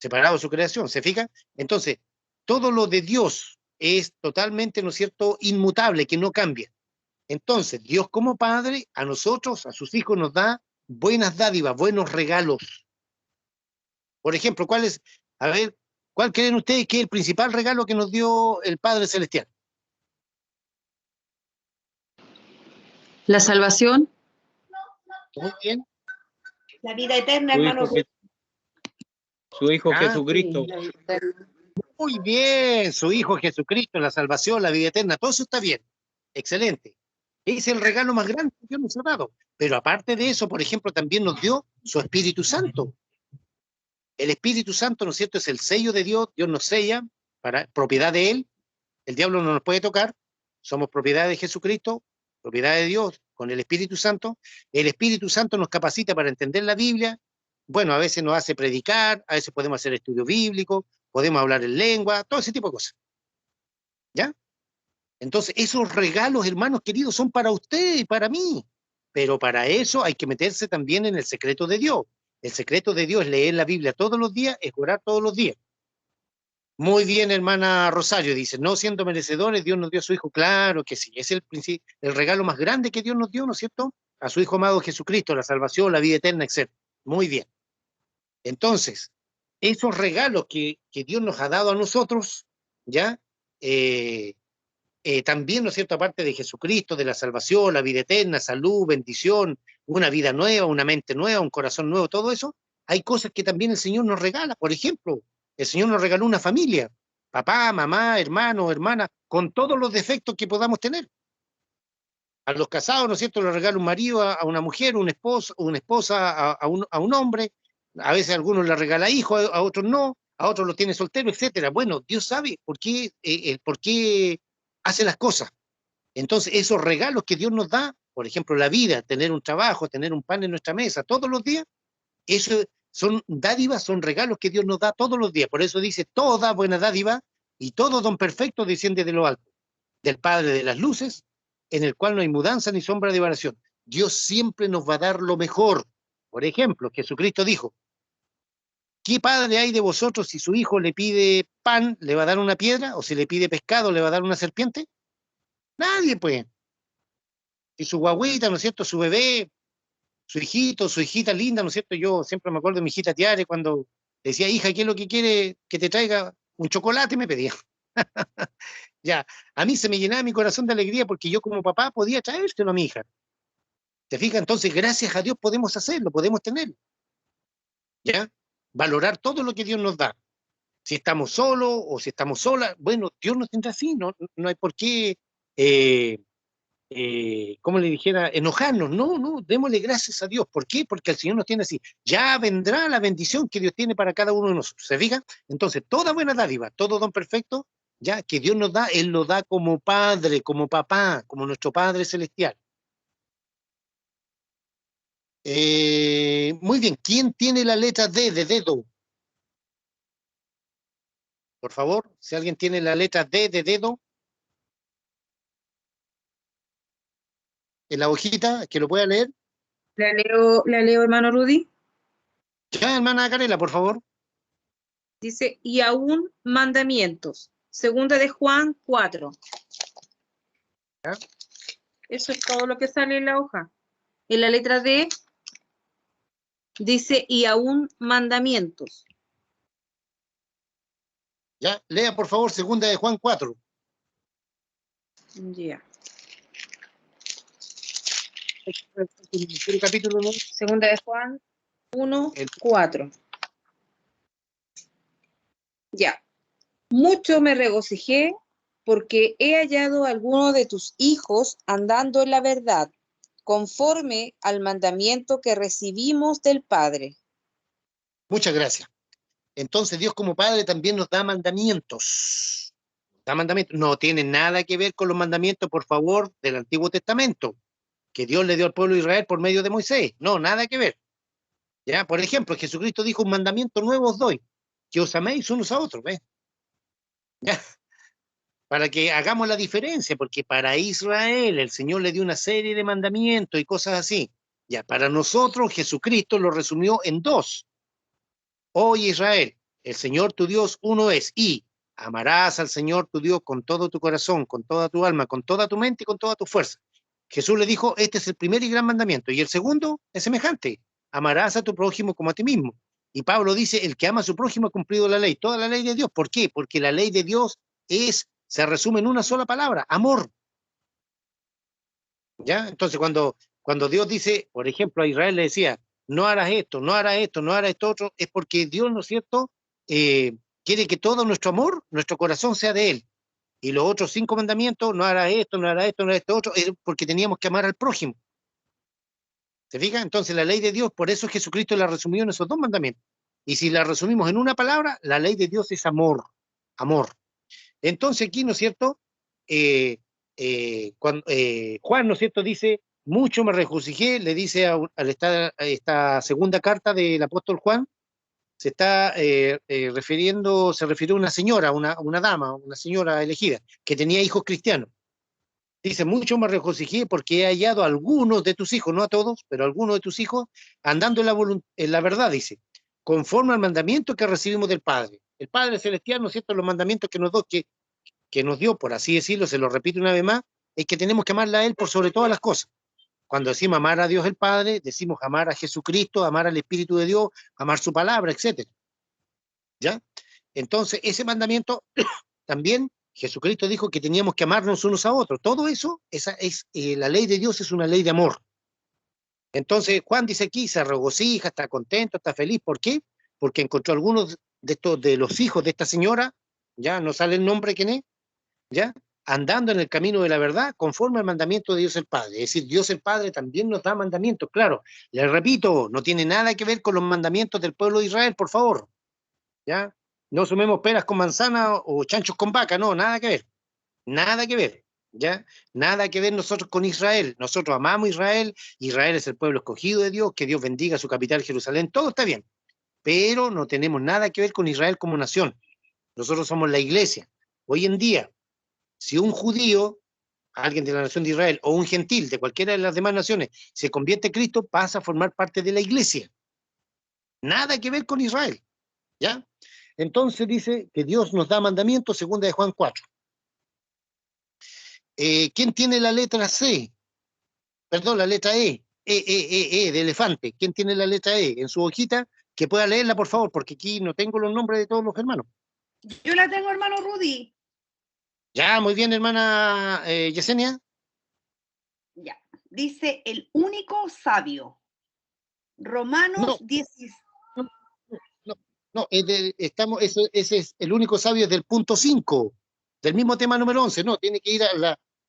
separado de su creación, ¿se fija? Entonces, todo lo de Dios es totalmente, ¿no es cierto?, inmutable, que no cambia. Entonces, Dios como Padre, a nosotros, a sus hijos, nos da buenas dádivas, buenos regalos. Por ejemplo, a ver, ¿cuál creen ustedes que es el principal regalo que nos dio el Padre Celestial? La salvación. Muy bien. La vida eterna, Su hermano. hijo, su hijo Ah, Jesucristo. Sí, la vida eterna. Muy bien, su Hijo Jesucristo, la salvación, la vida eterna, todo eso está bien. Excelente. Es el regalo más grande que Dios nos ha dado. Pero aparte de eso, por ejemplo, también nos dio su Espíritu Santo. El Espíritu Santo, ¿no es cierto?, es el sello de Dios. Dios nos sella para propiedad de Él. El diablo no nos puede tocar. Somos propiedad de Jesucristo, propiedad de Dios, con el Espíritu Santo. El Espíritu Santo nos capacita para entender la Biblia. Bueno, a veces nos hace predicar, a veces podemos hacer estudio bíblico, podemos hablar en lengua, todo ese tipo de cosas. ¿Ya? Entonces, esos regalos, hermanos queridos, son para usted y para mí. Pero para eso hay que meterse también en el secreto de Dios. El secreto de Dios es leer la Biblia todos los días, es orar todos los días. Muy bien, hermana Rosario, dice, no siendo merecedores, Dios nos dio a su Hijo. Claro que sí, es el regalo más grande que Dios nos dio, ¿no es cierto?, a su Hijo amado Jesucristo, la salvación, la vida eterna, etc. Muy bien. Entonces, esos regalos que Dios nos ha dado a nosotros, ¿ya? También, ¿no es cierto?, aparte de Jesucristo, de la salvación, la vida eterna, salud, bendición, una vida nueva, una mente nueva, un corazón nuevo, todo eso, hay cosas que también el Señor nos regala. Por ejemplo, el Señor nos regaló una familia, papá, mamá, hermano, hermana, con todos los defectos que podamos tener. A los casados, ¿no es cierto?, le regala un marido a una mujer, una esposa a un hombre. A veces a algunos le regala hijos, a otros no, a otros los tiene solteros, etcétera. Bueno, Dios sabe por qué hace las cosas. Entonces, esos regalos que Dios nos da, por ejemplo, la vida, tener un trabajo, tener un pan en nuestra mesa todos los días, eso son dádivas, son regalos que Dios nos da todos los días. Por eso dice, toda buena dádiva y todo don perfecto desciende de lo alto, del Padre de las luces, en el cual no hay mudanza ni sombra de variación. Dios siempre nos va a dar lo mejor. Por ejemplo, Jesucristo dijo, ¿qué padre hay de vosotros si su hijo le pide pan, le va a dar una piedra? ¿O si le pide pescado, le va a dar una serpiente? Nadie, pues. Y su guagüita, ¿no es cierto? Su bebé, su hijito, su hijita linda, ¿no es cierto? Yo siempre me acuerdo de mi hijita Tiare cuando decía, hija, ¿qué es lo que quiere que te traiga? Un chocolate, me pedía. Ya, a mí se me llenaba mi corazón de alegría porque yo como papá podía traérselo a mi hija. ¿Te fijas? Entonces, gracias a Dios podemos hacerlo, podemos tenerlo. ¿Ya? Valorar todo lo que Dios nos da. Si estamos solos o si estamos solas, bueno, Dios nos tendrá así, no hay por qué, como le dijera, enojarnos. No, démosle gracias a Dios. ¿Por qué? Porque el Señor nos tiene así. Ya vendrá la bendición que Dios tiene para cada uno de nosotros. ¿Se fija? Entonces, toda buena dádiva, todo don perfecto, ya que Dios nos da, Él lo da como Padre, como Papá, como nuestro Padre Celestial. Muy bien, ¿quién tiene la letra D de dedo? Por favor, si alguien tiene la letra D de dedo, en la hojita, que lo pueda leer. La leo, hermano Rudy. Ya, hermana Carela, por favor. Dice, y aún mandamientos. Segunda de Juan 4. ¿Ya? Eso es todo lo que sale en la hoja. En la letra D dice, y aún mandamientos. Ya, lea por favor, segunda de Juan 4. Ya. ¿El capítulo no? Segunda de Juan 1, El- 4. Ya. Mucho me regocijé porque he hallado a alguno de tus hijos andando en la verdad, conforme al mandamiento que recibimos del Padre. Muchas gracias. Entonces Dios como Padre también nos da mandamientos. Da mandamientos. No tiene nada que ver con los mandamientos, por favor, del Antiguo Testamento, que Dios le dio al pueblo de Israel por medio de Moisés. No, nada que ver. Ya, por ejemplo, Jesucristo dijo, un mandamiento nuevo os doy, que os améis unos a otros, ¿ves? Ya, para que hagamos la diferencia, porque para Israel el Señor le dio una serie de mandamientos y cosas así. Ya, para nosotros Jesucristo lo resumió en dos. Oye Israel, el Señor tu Dios uno es, y amarás al Señor tu Dios con todo tu corazón, con toda tu alma, con toda tu mente y con toda tu fuerza. Jesús le dijo, este es el primer y gran mandamiento, y el segundo es semejante, amarás a tu prójimo como a ti mismo. Y Pablo dice, el que ama a su prójimo ha cumplido la ley, toda la ley de Dios. ¿Por qué? Porque la ley de Dios se resume en una sola palabra, amor. ¿Ya? Entonces, cuando Dios dice, por ejemplo, a Israel le decía, no harás esto, no harás esto, no harás esto otro, es porque Dios, ¿no es cierto?, quiere que todo nuestro amor, nuestro corazón sea de Él. Y los otros 5 mandamientos, no harás esto, no harás esto, no harás esto otro, es porque teníamos que amar al prójimo. ¿Se fija? Entonces la ley de Dios, por eso Jesucristo la resumió en esos 2 mandamientos. Y si la resumimos en una palabra, la ley de Dios es amor. Amor. Entonces aquí, ¿no es cierto?, Juan, ¿no es cierto?, dice, mucho me regocijé, le dice a esta segunda carta del apóstol Juan, se está se refirió a una señora, una dama, una señora elegida, que tenía hijos cristianos. Dice, mucho me regocijé porque he hallado a algunos de tus hijos, no a todos, pero a algunos de tus hijos, andando en la verdad, dice, conforme al mandamiento que recibimos del Padre. El Padre Celestial, ¿no es cierto?, los mandamientos que nos dio, por así decirlo, se lo repito una vez más, es que tenemos que amarle a Él por sobre todas las cosas. Cuando decimos amar a Dios el Padre, decimos amar a Jesucristo, amar al Espíritu de Dios, amar su palabra, etc. ¿Ya? Entonces, ese mandamiento también Jesucristo dijo que teníamos que amarnos unos a otros. Todo eso, la ley de Dios es una ley de amor. Entonces, Juan dice aquí, se regocija, está contento, está feliz. ¿Por qué? Porque encontró algunos de los hijos de esta señora, ya no sale el nombre quién es, ¿ya? Andando en el camino de la verdad, conforme al mandamiento de Dios el Padre. Es decir, Dios el Padre también nos da mandamientos. Claro, les repito, no tiene nada que ver con los mandamientos del pueblo de Israel, por favor. ¿Ya? No sumemos peras con manzana o chanchos con vaca, no, nada que ver. Nada que ver. ¿Ya? Nada que ver nosotros con Israel. Nosotros amamos a Israel, Israel es el pueblo escogido de Dios, que Dios bendiga su capital Jerusalén, todo está bien. Pero no tenemos nada que ver con Israel como nación. Nosotros somos la iglesia. Hoy en día, si un judío, alguien de la nación de Israel, o un gentil de cualquiera de las demás naciones, se convierte en Cristo, pasa a formar parte de la iglesia. Nada que ver con Israel. ¿Ya? Entonces dice que Dios nos da mandamientos, segunda de Juan 4. ¿Quién tiene la letra C? Perdón, la letra E. De elefante. ¿Quién tiene la letra E en su hojita? Que pueda leerla, por favor, porque aquí no tengo los nombres de todos los hermanos. Yo la tengo, hermano Rudy. Ya, muy bien, hermana Yesenia. Ya. Dice el único sabio. Romanos No. 16. No, ese es el único sabio es del punto 5, del mismo tema número 11. No, tiene que ir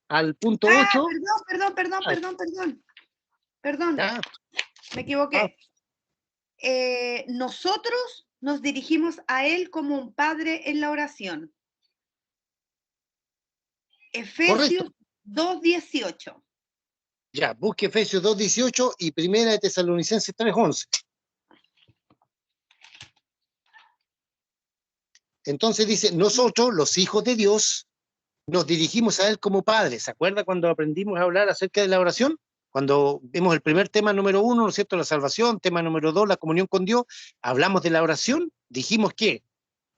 al punto 8. Perdón. Ya. Me equivoqué. Nosotros nos dirigimos a él como un padre en la oración. Efesios 2:18. Ya, busque Efesios 2:18 y Primera de Tesalonicenses 3:11. Entonces dice, nosotros, los hijos de Dios, nos dirigimos a él como padres. ¿Se acuerda cuando aprendimos a hablar acerca de la oración? Cuando vimos el primer tema número 1, ¿no es cierto?, la salvación, tema número 2, la comunión con Dios, hablamos de la oración, dijimos que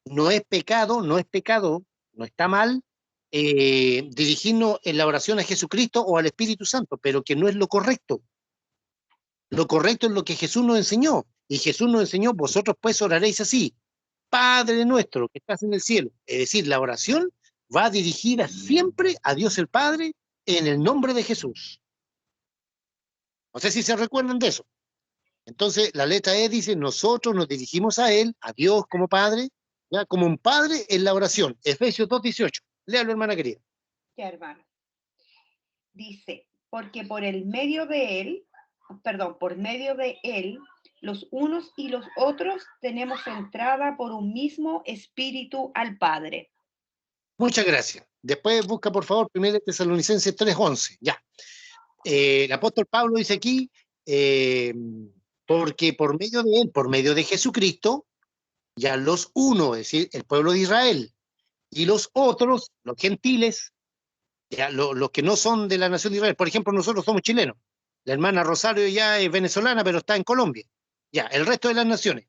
no es pecado, no está mal dirigirnos en la oración a Jesucristo o al Espíritu Santo, pero que no es lo correcto. Lo correcto es lo que Jesús nos enseñó, y Jesús nos enseñó, vosotros pues oraréis así, Padre nuestro que estás en el cielo. Es decir, la oración va dirigida siempre a Dios el Padre en el nombre de Jesús. No sé si se recuerdan de eso. Entonces, la letra E dice, nosotros nos dirigimos a Él, a Dios como Padre, ya como un Padre en la oración. Efesios 2:18. Léalo, hermana querida. Ya, hermano. Dice, porque por medio de Él, los unos y los otros tenemos entrada por un mismo espíritu al Padre. Muchas gracias. Después busca, por favor, 1 Tesalonicenses 3:11. Ya. El apóstol Pablo dice aquí, porque por medio de él, por medio de Jesucristo, ya los unos, es decir, el pueblo de Israel, y los otros, los gentiles, ya los que no son de la nación de Israel. Por ejemplo, nosotros somos chilenos. La hermana Rosario ya es venezolana, pero está en Colombia. Ya, el resto de las naciones.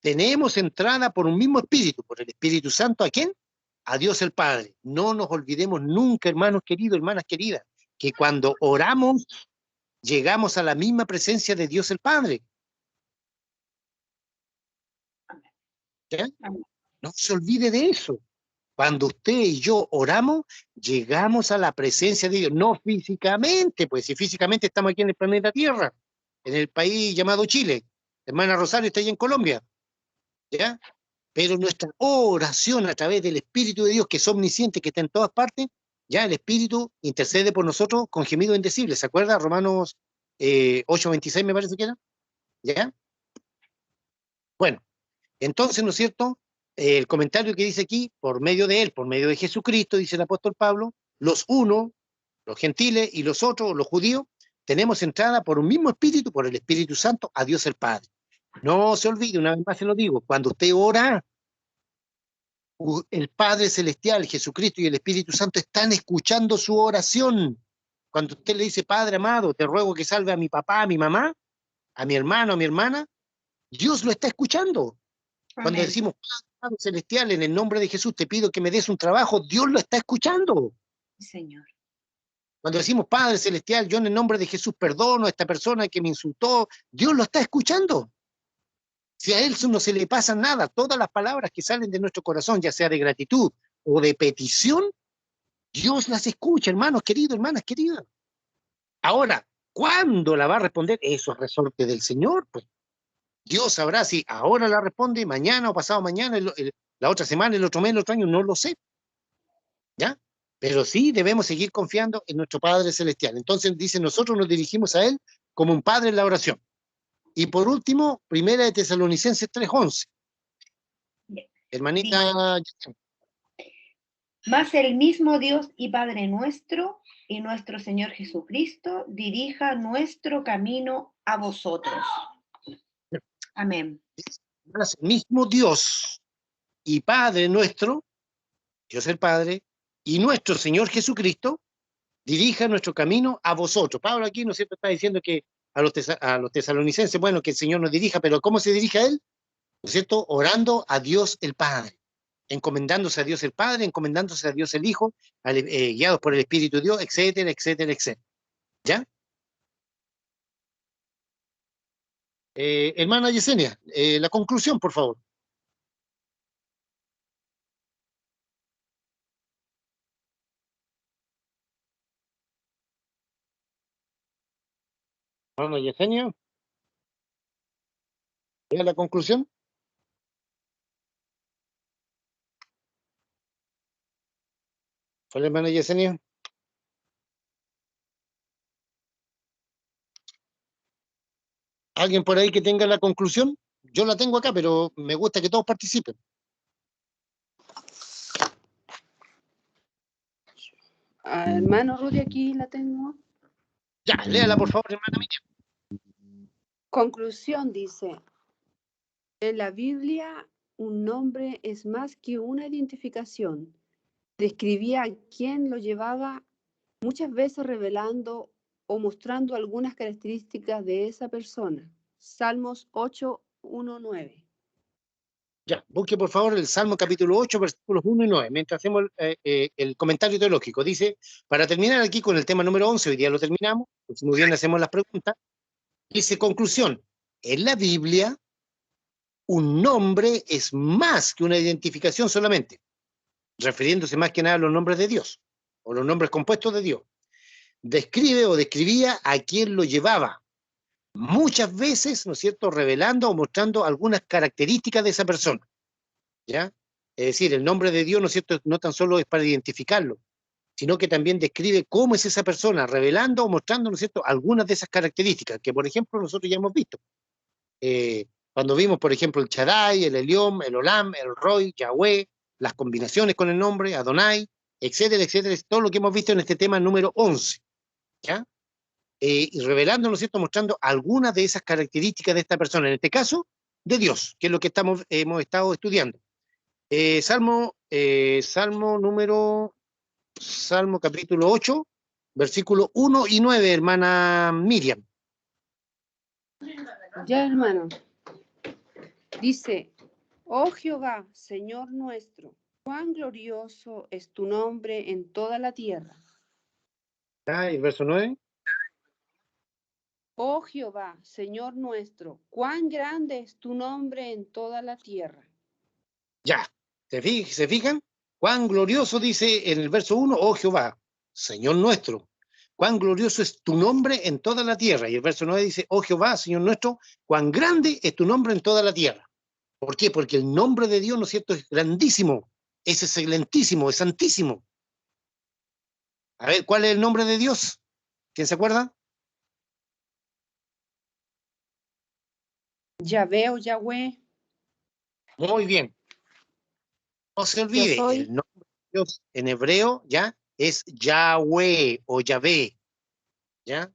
Tenemos entrada por un mismo espíritu, por el Espíritu Santo. ¿A quién? A Dios el Padre. No nos olvidemos nunca, hermanos queridos, hermanas queridas, que cuando oramos, llegamos a la misma presencia de Dios el Padre. ¿Ya? No se olvide de eso. Cuando usted y yo oramos, llegamos a la presencia de Dios. No físicamente, pues si físicamente estamos aquí en el planeta Tierra, en el país llamado Chile. Hermana Rosario está ahí en Colombia. ¿Ya? Pero nuestra oración a través del Espíritu de Dios, que es omnisciente, que está en todas partes, ya el Espíritu intercede por nosotros con gemido indecible. ¿Se acuerda? Romanos 8:26 me parece que era. ¿Ya? Bueno, entonces, ¿no es cierto? El comentario que dice aquí, por medio de él, por medio de Jesucristo, dice el apóstol Pablo, los unos, los gentiles, y los otros, los judíos, tenemos entrada por un mismo Espíritu, por el Espíritu Santo, a Dios el Padre. No se olvide, una vez más se lo digo, cuando usted ora, el Padre Celestial, Jesucristo y el Espíritu Santo están escuchando su oración. Cuando usted le dice, Padre amado, te ruego que salve a mi papá, a mi mamá, a mi hermano, a mi hermana, Dios lo está escuchando. Amén. Cuando decimos, Padre Celestial, en el nombre de Jesús, te pido que me des un trabajo, Dios lo está escuchando. Señor. Cuando decimos, Padre Celestial, yo en el nombre de Jesús perdono a esta persona que me insultó, Dios lo está escuchando. Si a él no se le pasa nada, todas las palabras que salen de nuestro corazón, ya sea de gratitud o de petición, Dios las escucha, hermanos queridos, hermanas queridas. Ahora, ¿cuándo la va a responder? Eso es resorte del Señor, pues. Dios sabrá si ahora la responde, mañana o pasado mañana, la otra semana, el otro mes, el otro año, no lo sé. ¿Ya? Pero sí debemos seguir confiando en nuestro Padre Celestial. Entonces dice, nosotros nos dirigimos a Él como un Padre en la oración. Y por último, 1 de Tesalonicenses 3:11. Hermanita. Mas el mismo Dios y Padre nuestro y nuestro Señor Jesucristo dirija nuestro camino a vosotros. Amén. Mas el mismo Dios y Padre nuestro, Dios el Padre, y nuestro Señor Jesucristo, dirija nuestro camino a vosotros. Pablo aquí, ¿no es cierto?, está diciendo que a los tesalonicenses, bueno, que el Señor nos dirija, pero ¿cómo se dirige a Él? ¿no es cierto? Orando a Dios el Padre, encomendándose a Dios el Padre, encomendándose a Dios el Hijo, guiados por el Espíritu de Dios, etcétera, etcétera, etcétera. ¿Ya? Hermana Yesenia, la conclusión, por favor. Hermana Yesenia, ¿lea la conclusión? ¿Fue la hermana Yesenia? ¿Alguien por ahí que tenga la conclusión? Yo la tengo acá, pero me gusta que todos participen. Hermano Rudy, aquí la tengo. Ya, léala por favor, hermana Miriam. Conclusión dice, en la Biblia un nombre es más que una identificación. Describía a quien lo llevaba, muchas veces revelando o mostrando algunas características de esa persona. Salmos 8:1-9. Ya, busque por favor el Salmo capítulo 8, versículos 1 y 9, mientras hacemos el comentario teológico. Dice, para terminar aquí con el tema número 11, hoy día lo terminamos, pues muy bien hacemos las preguntas, dice conclusión, en la Biblia un nombre es más que una identificación solamente, refiriéndose más que nada a los nombres de Dios, o los nombres compuestos de Dios. Describe o describía a quien lo llevaba, muchas veces, ¿no es cierto?, revelando o mostrando algunas características de esa persona, ¿ya? Es decir, el nombre de Dios, ¿no es cierto?, no tan solo es para identificarlo, sino que también describe cómo es esa persona, revelando o mostrando, ¿no es cierto?, algunas de esas características que, por ejemplo, nosotros ya hemos visto. Cuando vimos, por ejemplo, el Shaddai, el Elión, el Olam, el Roy, Yahweh, las combinaciones con el nombre, Adonai, etcétera, etcétera, es todo lo que hemos visto en este tema número 11, ¿ya? Y revelando, ¿no es cierto?, mostrando algunas de esas características de esta persona, en este caso, de Dios, que es lo que hemos estado estudiando. Salmo capítulo 8, versículo 1 y 9, hermana Miriam. Ya, hermano. Dice, oh Jehová, Señor nuestro, cuán glorioso es tu nombre en toda la tierra. ¿Y el verso 9? Oh Jehová, Señor nuestro, cuán grande es tu nombre en toda la tierra. Ya, ¿se fijan? Cuán glorioso dice en el verso 1, oh Jehová, Señor nuestro. Cuán glorioso es tu nombre en toda la tierra. Y el verso 9 dice, oh Jehová, Señor nuestro, cuán grande es tu nombre en toda la tierra. ¿Por qué? Porque el nombre de Dios, ¿no es cierto?, es grandísimo, es excelentísimo, es santísimo. A ver, ¿cuál es el nombre de Dios? ¿Quién se acuerda? Yahvé o Yahweh. Muy bien. No se olvide, el nombre de Dios en hebreo, ¿ya?, es Yahweh o Yahvé, ¿ya?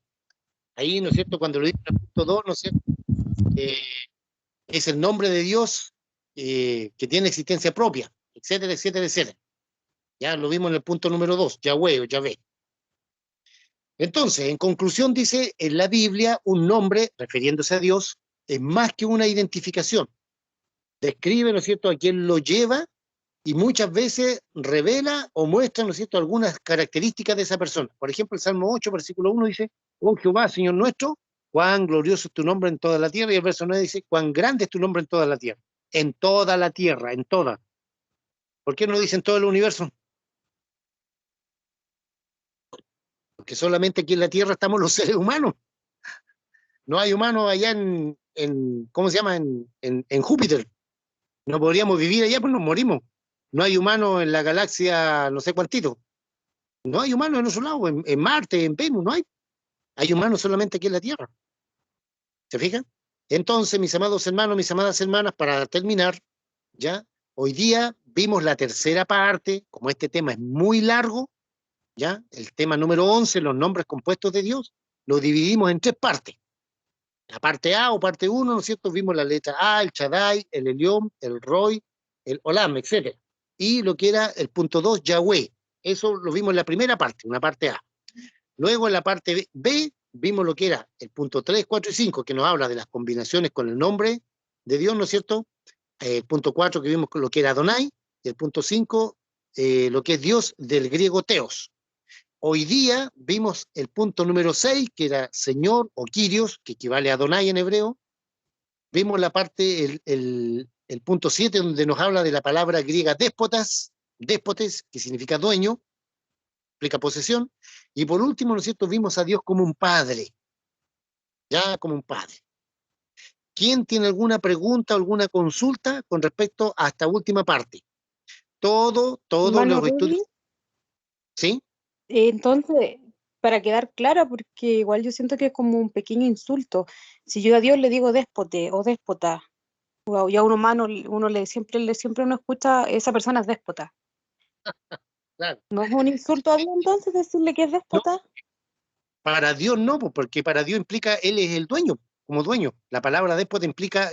Ahí, ¿no es cierto?, cuando lo dice en el punto 2, ¿no es cierto?, es el nombre de Dios que tiene existencia propia, etcétera, etcétera, etcétera. Ya lo vimos en el punto número 2, Yahweh o Yahvé. Entonces, en conclusión, dice, en la Biblia un nombre, refiriéndose a Dios, es más que una identificación. Describe, ¿no es cierto?, a quien lo lleva y muchas veces revela o muestra, ¿no es cierto?, algunas características de esa persona. Por ejemplo, el Salmo 8, versículo 1 dice, oh Jehová, Señor nuestro, cuán glorioso es tu nombre en toda la tierra. Y el verso 9 dice, cuán grande es tu nombre en toda la tierra. En toda la tierra, en toda. ¿Por qué no dicen todo el universo? Porque solamente aquí en la tierra estamos los seres humanos. No hay humanos allá ¿cómo se llama? En Júpiter. No podríamos vivir allá, pues nos morimos. No hay humanos en la galaxia, no sé cuántito. No hay humanos en otro lado, en Marte, en Venus, no hay. Hay humanos solamente aquí en la Tierra. ¿Se fijan? Entonces, mis amados hermanos, mis amadas hermanas, para terminar, ¿ya? Hoy día vimos la tercera parte, como este tema es muy largo, ¿ya? El tema número 11, los nombres compuestos de Dios, lo dividimos en 3 partes. La parte A o parte 1, ¿no es cierto? Vimos la letra A, el Shaddai, el Elión, el Roy, el Olam, etc. Y lo que era el punto 2, Yahweh. Eso lo vimos en la primera parte, una parte A. Luego en la parte B vimos lo que era el punto 3, 4 y 5, que nos habla de las combinaciones con el nombre de Dios, ¿no es cierto? el punto 4 que vimos lo que era Adonai, y el punto 5 lo que es Dios del griego Theos. Hoy día vimos el punto número 6, que era Señor o Kyrios, que equivale a Adonai en hebreo. Vimos la parte, el punto 7, donde nos habla de la palabra griega déspotes, que significa dueño, explica posesión. Y por último, ¿no es cierto?, vimos a Dios como un padre, ya como un padre. ¿Quién tiene alguna pregunta o alguna consulta con respecto a esta última parte? Todos Hermano los estudios. Rudy, ¿Sí? entonces, para quedar clara, porque igual yo siento que es como un pequeño insulto. Si yo a Dios le digo déspote o déspota, o ya a un humano, siempre uno escucha, esa persona es déspota. Claro. ¿No es un insulto a Dios entonces decirle que es déspota? Para Dios no, porque para Dios implica, Él es el dueño, como dueño. La palabra déspota implica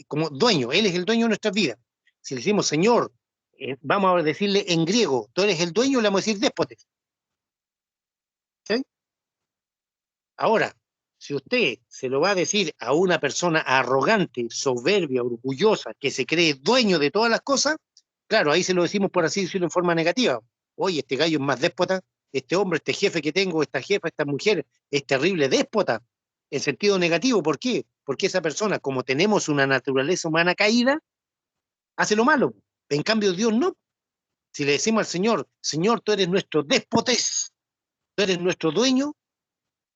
como dueño, Él es el dueño de nuestras vidas. Si le decimos Señor, vamos a decirle en griego, tú eres el dueño, le vamos a decir déspotes. ¿Sí? Ahora, si usted se lo va a decir a una persona arrogante, soberbia, orgullosa, que se cree dueño de todas las cosas, claro, ahí se lo decimos por así decirlo en forma negativa. Oye, este gallo es más déspota, este hombre, este jefe que tengo, esta jefa, esta mujer, es terrible déspota, en sentido negativo. ¿Por qué? Porque esa persona, como tenemos una naturaleza humana caída, hace lo malo. En cambio, Dios no. Si le decimos al Señor, Señor, tú eres nuestro déspotes, tú eres nuestro dueño,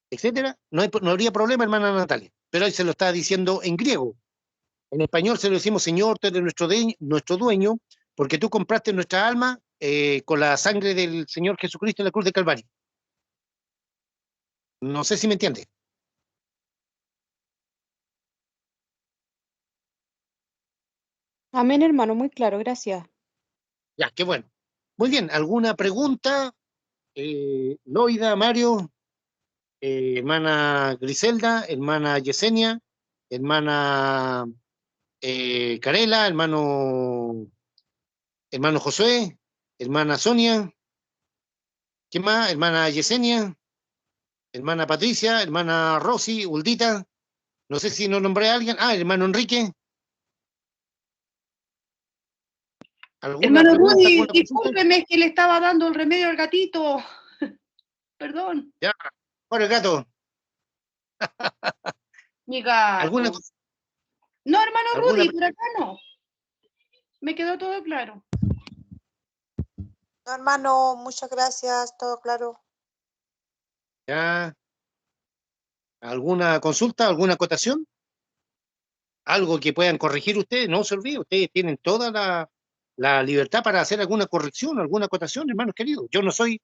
etcétera, no habría problema, hermana Natalia. Pero ahí se lo está diciendo en griego. En español se lo decimos, Señor, tú eres nuestro dueño, porque tú compraste nuestra alma con la sangre del Señor Jesucristo en la cruz de Calvario. No sé si me entiende. Amén, hermano, muy claro, gracias. Ya, qué bueno. Muy bien, ¿alguna pregunta? Loida, Mario, hermana Griselda, hermana Yesenia, hermana Carela, hermano Josué, hermana Sonia, ¿qué más? Hermana Yesenia, hermana Patricia, hermana Rosy, Uldita, no sé si no nombré a alguien. Hermano Enrique. Hermano pregunta, Rudy, discúlpeme, es que le estaba dando el remedio al gatito. Perdón. Ya, por el gato. Mi gato. ¿Alguna cosa? No, hermano ¿Alguna Rudy, por acá no. Me quedó todo claro. No, hermano, muchas gracias, todo claro. Ya. ¿Alguna consulta, alguna acotación? ¿Algo que puedan corregir ustedes? No se olviden, ustedes tienen toda la libertad para hacer alguna corrección, alguna acotación, hermanos queridos. Yo no soy,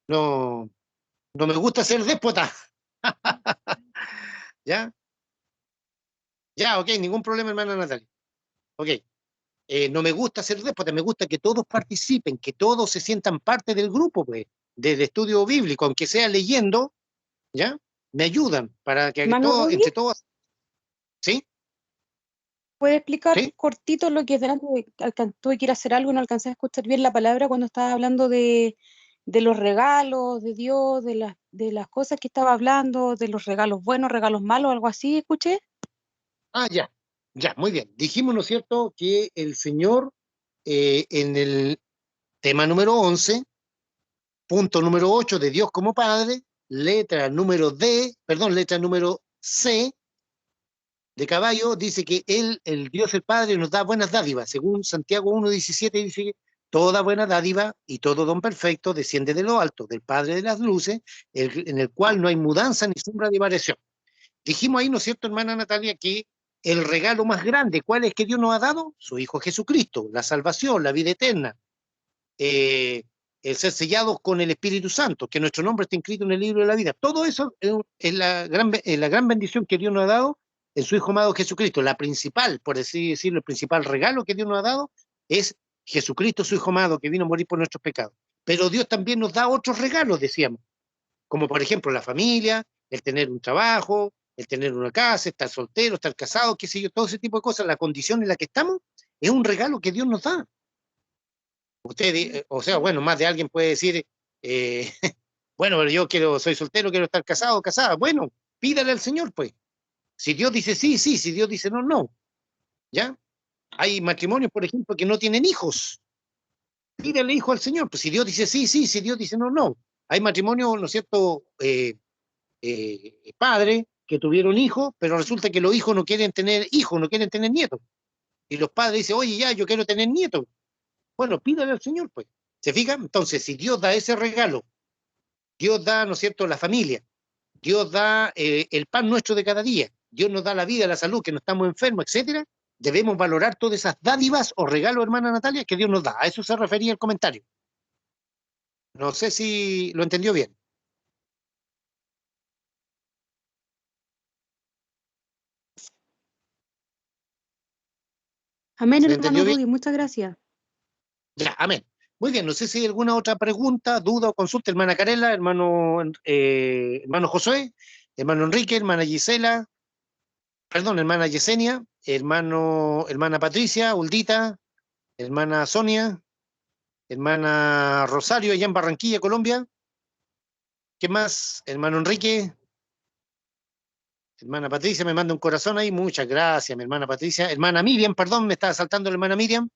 no me gusta ser déspota. ¿Ya? Ya, ok, ningún problema, hermana Natalia. Ok. No me gusta ser déspota, me gusta que todos participen, que todos se sientan parte del grupo, pues, del estudio bíblico, aunque sea leyendo, ¿ya? Me ayudan para que Hermano todos, Rudy, entre todos. ¿Sí? ¿puede explicar ¿Sí? cortito lo que es delante? Tuve que ir a hacer algo y no alcancé a escuchar bien la palabra cuando estaba hablando de los regalos, de Dios, de las cosas que estaba hablando, de los regalos buenos, regalos malos, algo así, ¿escuché? Ya, muy bien. Dijimos, ¿no es cierto?, que el Señor, en el tema número 11, punto número 8 de Dios como Padre, letra número C de caballo, dice que Él, el Dios el Padre, nos da buenas dádivas. Según Santiago 1:17 dice que toda buena dádiva y todo don perfecto desciende de lo alto, del Padre de las luces, en el cual no hay mudanza ni sombra de variación. Dijimos ahí, ¿no es cierto, hermana Natalia, que el regalo más grande, ¿cuál es que Dios nos ha dado? Su Hijo Jesucristo, la salvación, la vida eterna, el ser sellados con el Espíritu Santo, que nuestro nombre está inscrito en el libro de la vida. Todo eso es la gran bendición que Dios nos ha dado en su Hijo amado Jesucristo. La principal, por así decirlo, el principal regalo que Dios nos ha dado es Jesucristo, su Hijo amado, que vino a morir por nuestros pecados. Pero Dios también nos da otros regalos, decíamos, como por ejemplo la familia, el tener un trabajo, el tener una casa, estar soltero, estar casado, qué sé yo, todo ese tipo de cosas, la condición en la que estamos, es un regalo que Dios nos da. Usted, o sea, bueno, más de alguien puede decir, bueno, pero yo soy soltero, quiero estar casado, casada. Bueno, pídale al Señor, pues. Si Dios dice sí, sí, si Dios dice no, no. ¿Ya? Hay matrimonios, por ejemplo, que no tienen hijos. Pídale hijo al Señor. Pues si Dios dice sí, sí, si Dios dice no, no. Hay matrimonios, ¿no es cierto?, padres que tuvieron hijos, pero resulta que los hijos no quieren tener hijos, no quieren tener nietos. Y los padres dicen, oye, ya, yo quiero tener nietos. Bueno, pídale al Señor, pues. ¿Se fijan? Entonces, si Dios da ese regalo, Dios da, ¿no es cierto?, la familia, Dios da el pan nuestro de cada día, Dios nos da la vida, la salud, que no estamos enfermos, etcétera, debemos valorar todas esas dádivas o regalos, hermana Natalia, que Dios nos da. A eso se refería el comentario. No sé si lo entendió bien. Amén, ¿Se lo hermano entendió bien? Rudy, muchas gracias. Ya, amén. Muy bien, no sé si hay alguna otra pregunta, duda o consulta, hermana Carela, hermano Josué, hermano Enrique, hermana Gisela, perdón, hermana Yesenia, hermana Patricia, Uldita, hermana Sonia, hermana Rosario, allá en Barranquilla, Colombia. ¿Qué más? Hermano Enrique, hermana Patricia, me manda un corazón ahí, muchas gracias, mi hermana Patricia. Hermana Miriam, perdón, me estaba saltando la hermana Miriam.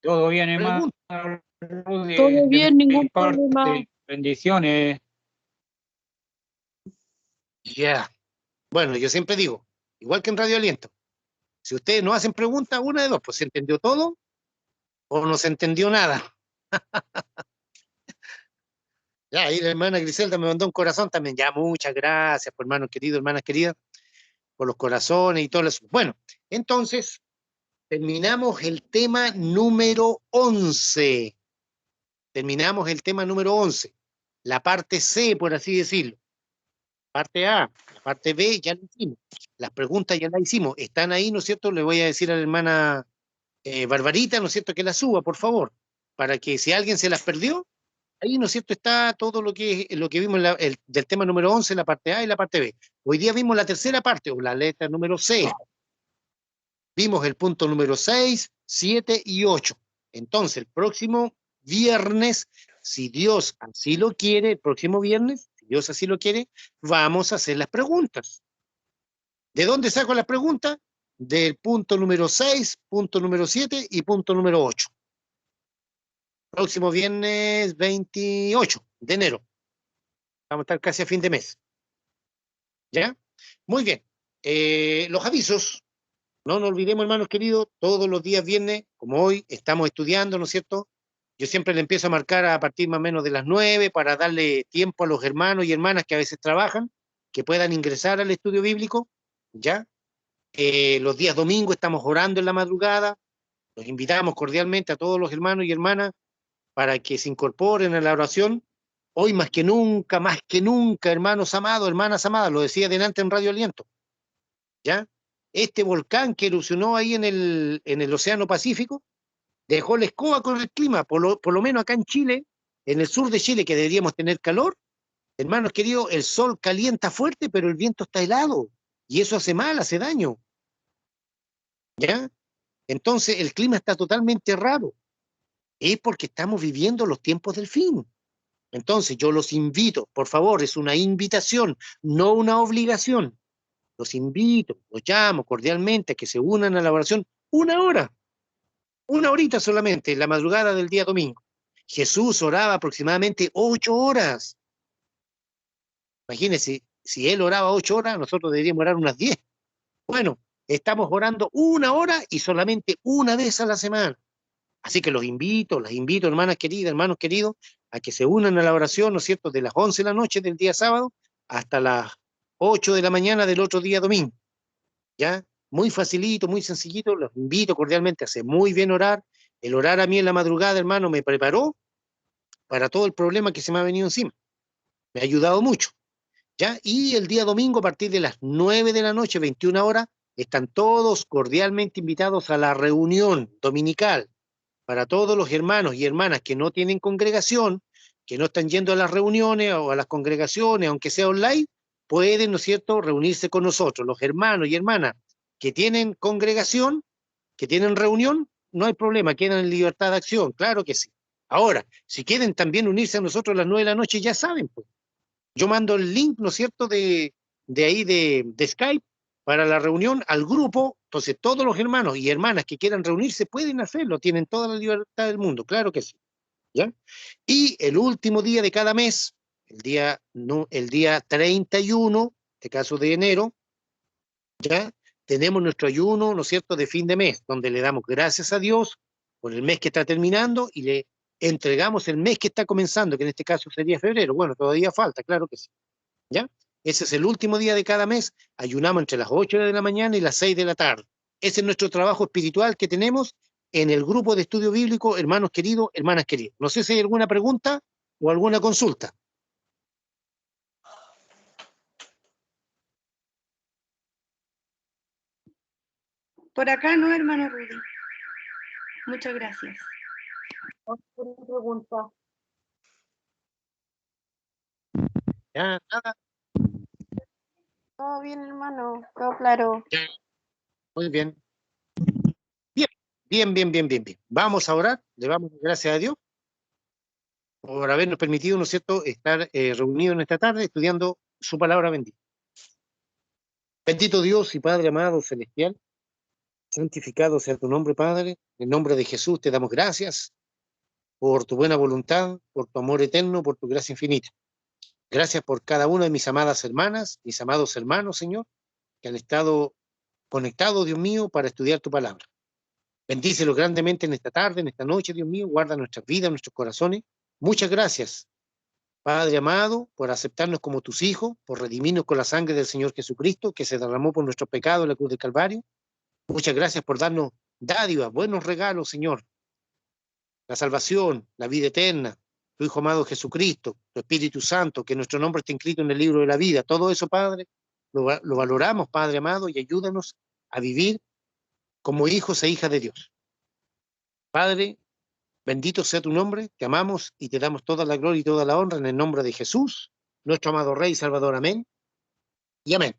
Todo bien, hermano Pregunta. Rudy, Todo de bien, mi ningún parte, problema. bendiciones. Ya. Bueno, yo siempre digo, igual que en Radio Aliento, si ustedes no hacen preguntas, una de dos, pues se entendió todo o no se entendió nada. Ya, ahí la hermana Griselda me mandó un corazón también. Ya, muchas gracias, por hermanos queridos, hermanas queridas, por los corazones y todo eso. Bueno, entonces, terminamos el tema número 11. Terminamos el tema número 11. La parte C, por así decirlo. Parte A, la parte B ya la hicimos. Las preguntas ya las hicimos. Están ahí, ¿no es cierto? Le voy a decir a la hermana Barbarita, ¿no es cierto?, que las suba, por favor, para que si alguien se las perdió, ahí, ¿no es cierto?, está todo lo que vimos del tema número 11, la parte A y la parte B. Hoy día vimos la tercera parte, o la letra número C. Vimos el punto número 6, 7 y 8. Entonces, el próximo viernes, si Dios así lo quiere, el próximo viernes, si Dios así lo quiere, vamos a hacer las preguntas. ¿De dónde saco las preguntas? Del punto número 6, punto número 7 y punto número 8. Próximo viernes 28 de enero. Vamos a estar casi a fin de mes. ¿Ya? Muy bien. Los avisos. No nos olvidemos, hermanos queridos, todos los días viernes, como hoy, estamos estudiando, ¿no es cierto? Yo siempre le empiezo a marcar a partir más o menos de las 9 para darle tiempo a los hermanos y hermanas que a veces trabajan, que puedan ingresar al estudio bíblico, ¿ya? Los días domingos estamos orando en la madrugada. Los invitamos cordialmente a todos los hermanos y hermanas para que se incorporen a la oración. Hoy más que nunca, hermanos amados, hermanas amadas, lo decía delante en Radio Aliento, ¿ya? Este volcán que erupcionó ahí en el Océano Pacífico dejó la escoba con el clima, por lo menos acá en Chile, en el sur de Chile, que deberíamos tener calor, hermanos queridos, el sol calienta fuerte, pero el viento está helado, y eso hace mal, hace daño, ¿ya? Entonces el clima está totalmente raro, es porque estamos viviendo los tiempos del fin. Entonces yo los invito, por favor, es una invitación, no una obligación. Los invito, los llamo cordialmente a que se unan a la oración una horita solamente, en la madrugada del día domingo. Jesús oraba aproximadamente 8 horas. Imagínense, si él oraba 8 horas, nosotros deberíamos orar unas 10. Bueno, estamos orando 1 hora y solamente una vez a la semana. Así que las invito, hermanas queridas, hermanos queridos, a que se unan a la oración, ¿no es cierto?, de las 11 de la noche del día sábado hasta las 8 de la mañana del otro día domingo. ¿Ya? Muy facilito, muy sencillito, los invito cordialmente a hacer muy bien orar. El orar a mí en la madrugada, hermano, me preparó para todo el problema que se me ha venido encima. Me ha ayudado mucho, ¿ya? Y el día domingo, a partir de las 9 de la noche, 21 horas, están todos cordialmente invitados a la reunión dominical. Para todos los hermanos y hermanas que no tienen congregación, que no están yendo a las reuniones o a las congregaciones, aunque sea online, pueden, ¿no es cierto?, reunirse con nosotros. Los hermanos y hermanas que tienen congregación, que tienen reunión, no hay problema, quedan en libertad de acción, claro que sí. Ahora, si quieren también unirse a nosotros a las 9 de la noche, ya saben, pues. Yo mando el link, ¿no es cierto?, de ahí de Skype para la reunión al grupo. Entonces todos los hermanos y hermanas que quieran reunirse pueden hacerlo, tienen toda la libertad del mundo, claro que sí. ¿Ya? Y el último día de cada mes, el día 31, este caso de enero, ¿ya? Tenemos nuestro ayuno, ¿no es cierto?, de fin de mes, donde le damos gracias a Dios por el mes que está terminando y le entregamos el mes que está comenzando, que en este caso sería febrero. Bueno, todavía falta, claro que sí. ¿Ya? Ese es el último día de cada mes. Ayunamos entre las 8 de la mañana y las 6 de la tarde. Ese es nuestro trabajo espiritual que tenemos en el grupo de estudio bíblico, hermanos queridos, hermanas queridas. No sé si hay alguna pregunta o alguna consulta. Por acá no, hermano Rudy. Muchas gracias. Otra pregunta. Ya, nada. Todo bien, hermano. Todo claro. Muy bien. Bien. Vamos a orar, le damos gracias a Dios por habernos permitido, ¿no es cierto?, estar reunidos en esta tarde estudiando su palabra bendita. Bendito Dios y Padre amado celestial, santificado sea tu nombre, Padre. En nombre de Jesús te damos gracias por tu buena voluntad, por tu amor eterno, por tu gracia infinita. Gracias por cada una de mis amadas hermanas, mis amados hermanos, Señor, que han estado conectados, Dios mío, para estudiar tu palabra. Bendícelos grandemente en esta tarde, en esta noche, Dios mío. Guarda nuestras vidas, nuestros corazones. Muchas gracias, Padre amado, por aceptarnos como tus hijos, por redimirnos con la sangre del Señor Jesucristo, que se derramó por nuestros pecados en la cruz del Calvario. Muchas gracias por darnos dádivas, buenos regalos, Señor. La salvación, la vida eterna, tu Hijo amado Jesucristo, tu Espíritu Santo, que nuestro nombre esté inscrito en el libro de la vida. Todo eso, Padre, lo valoramos, Padre amado, y ayúdanos a vivir como hijos e hijas de Dios. Padre, bendito sea tu nombre, te amamos y te damos toda la gloria y toda la honra en el nombre de Jesús, nuestro amado Rey y Salvador. Amén y amén.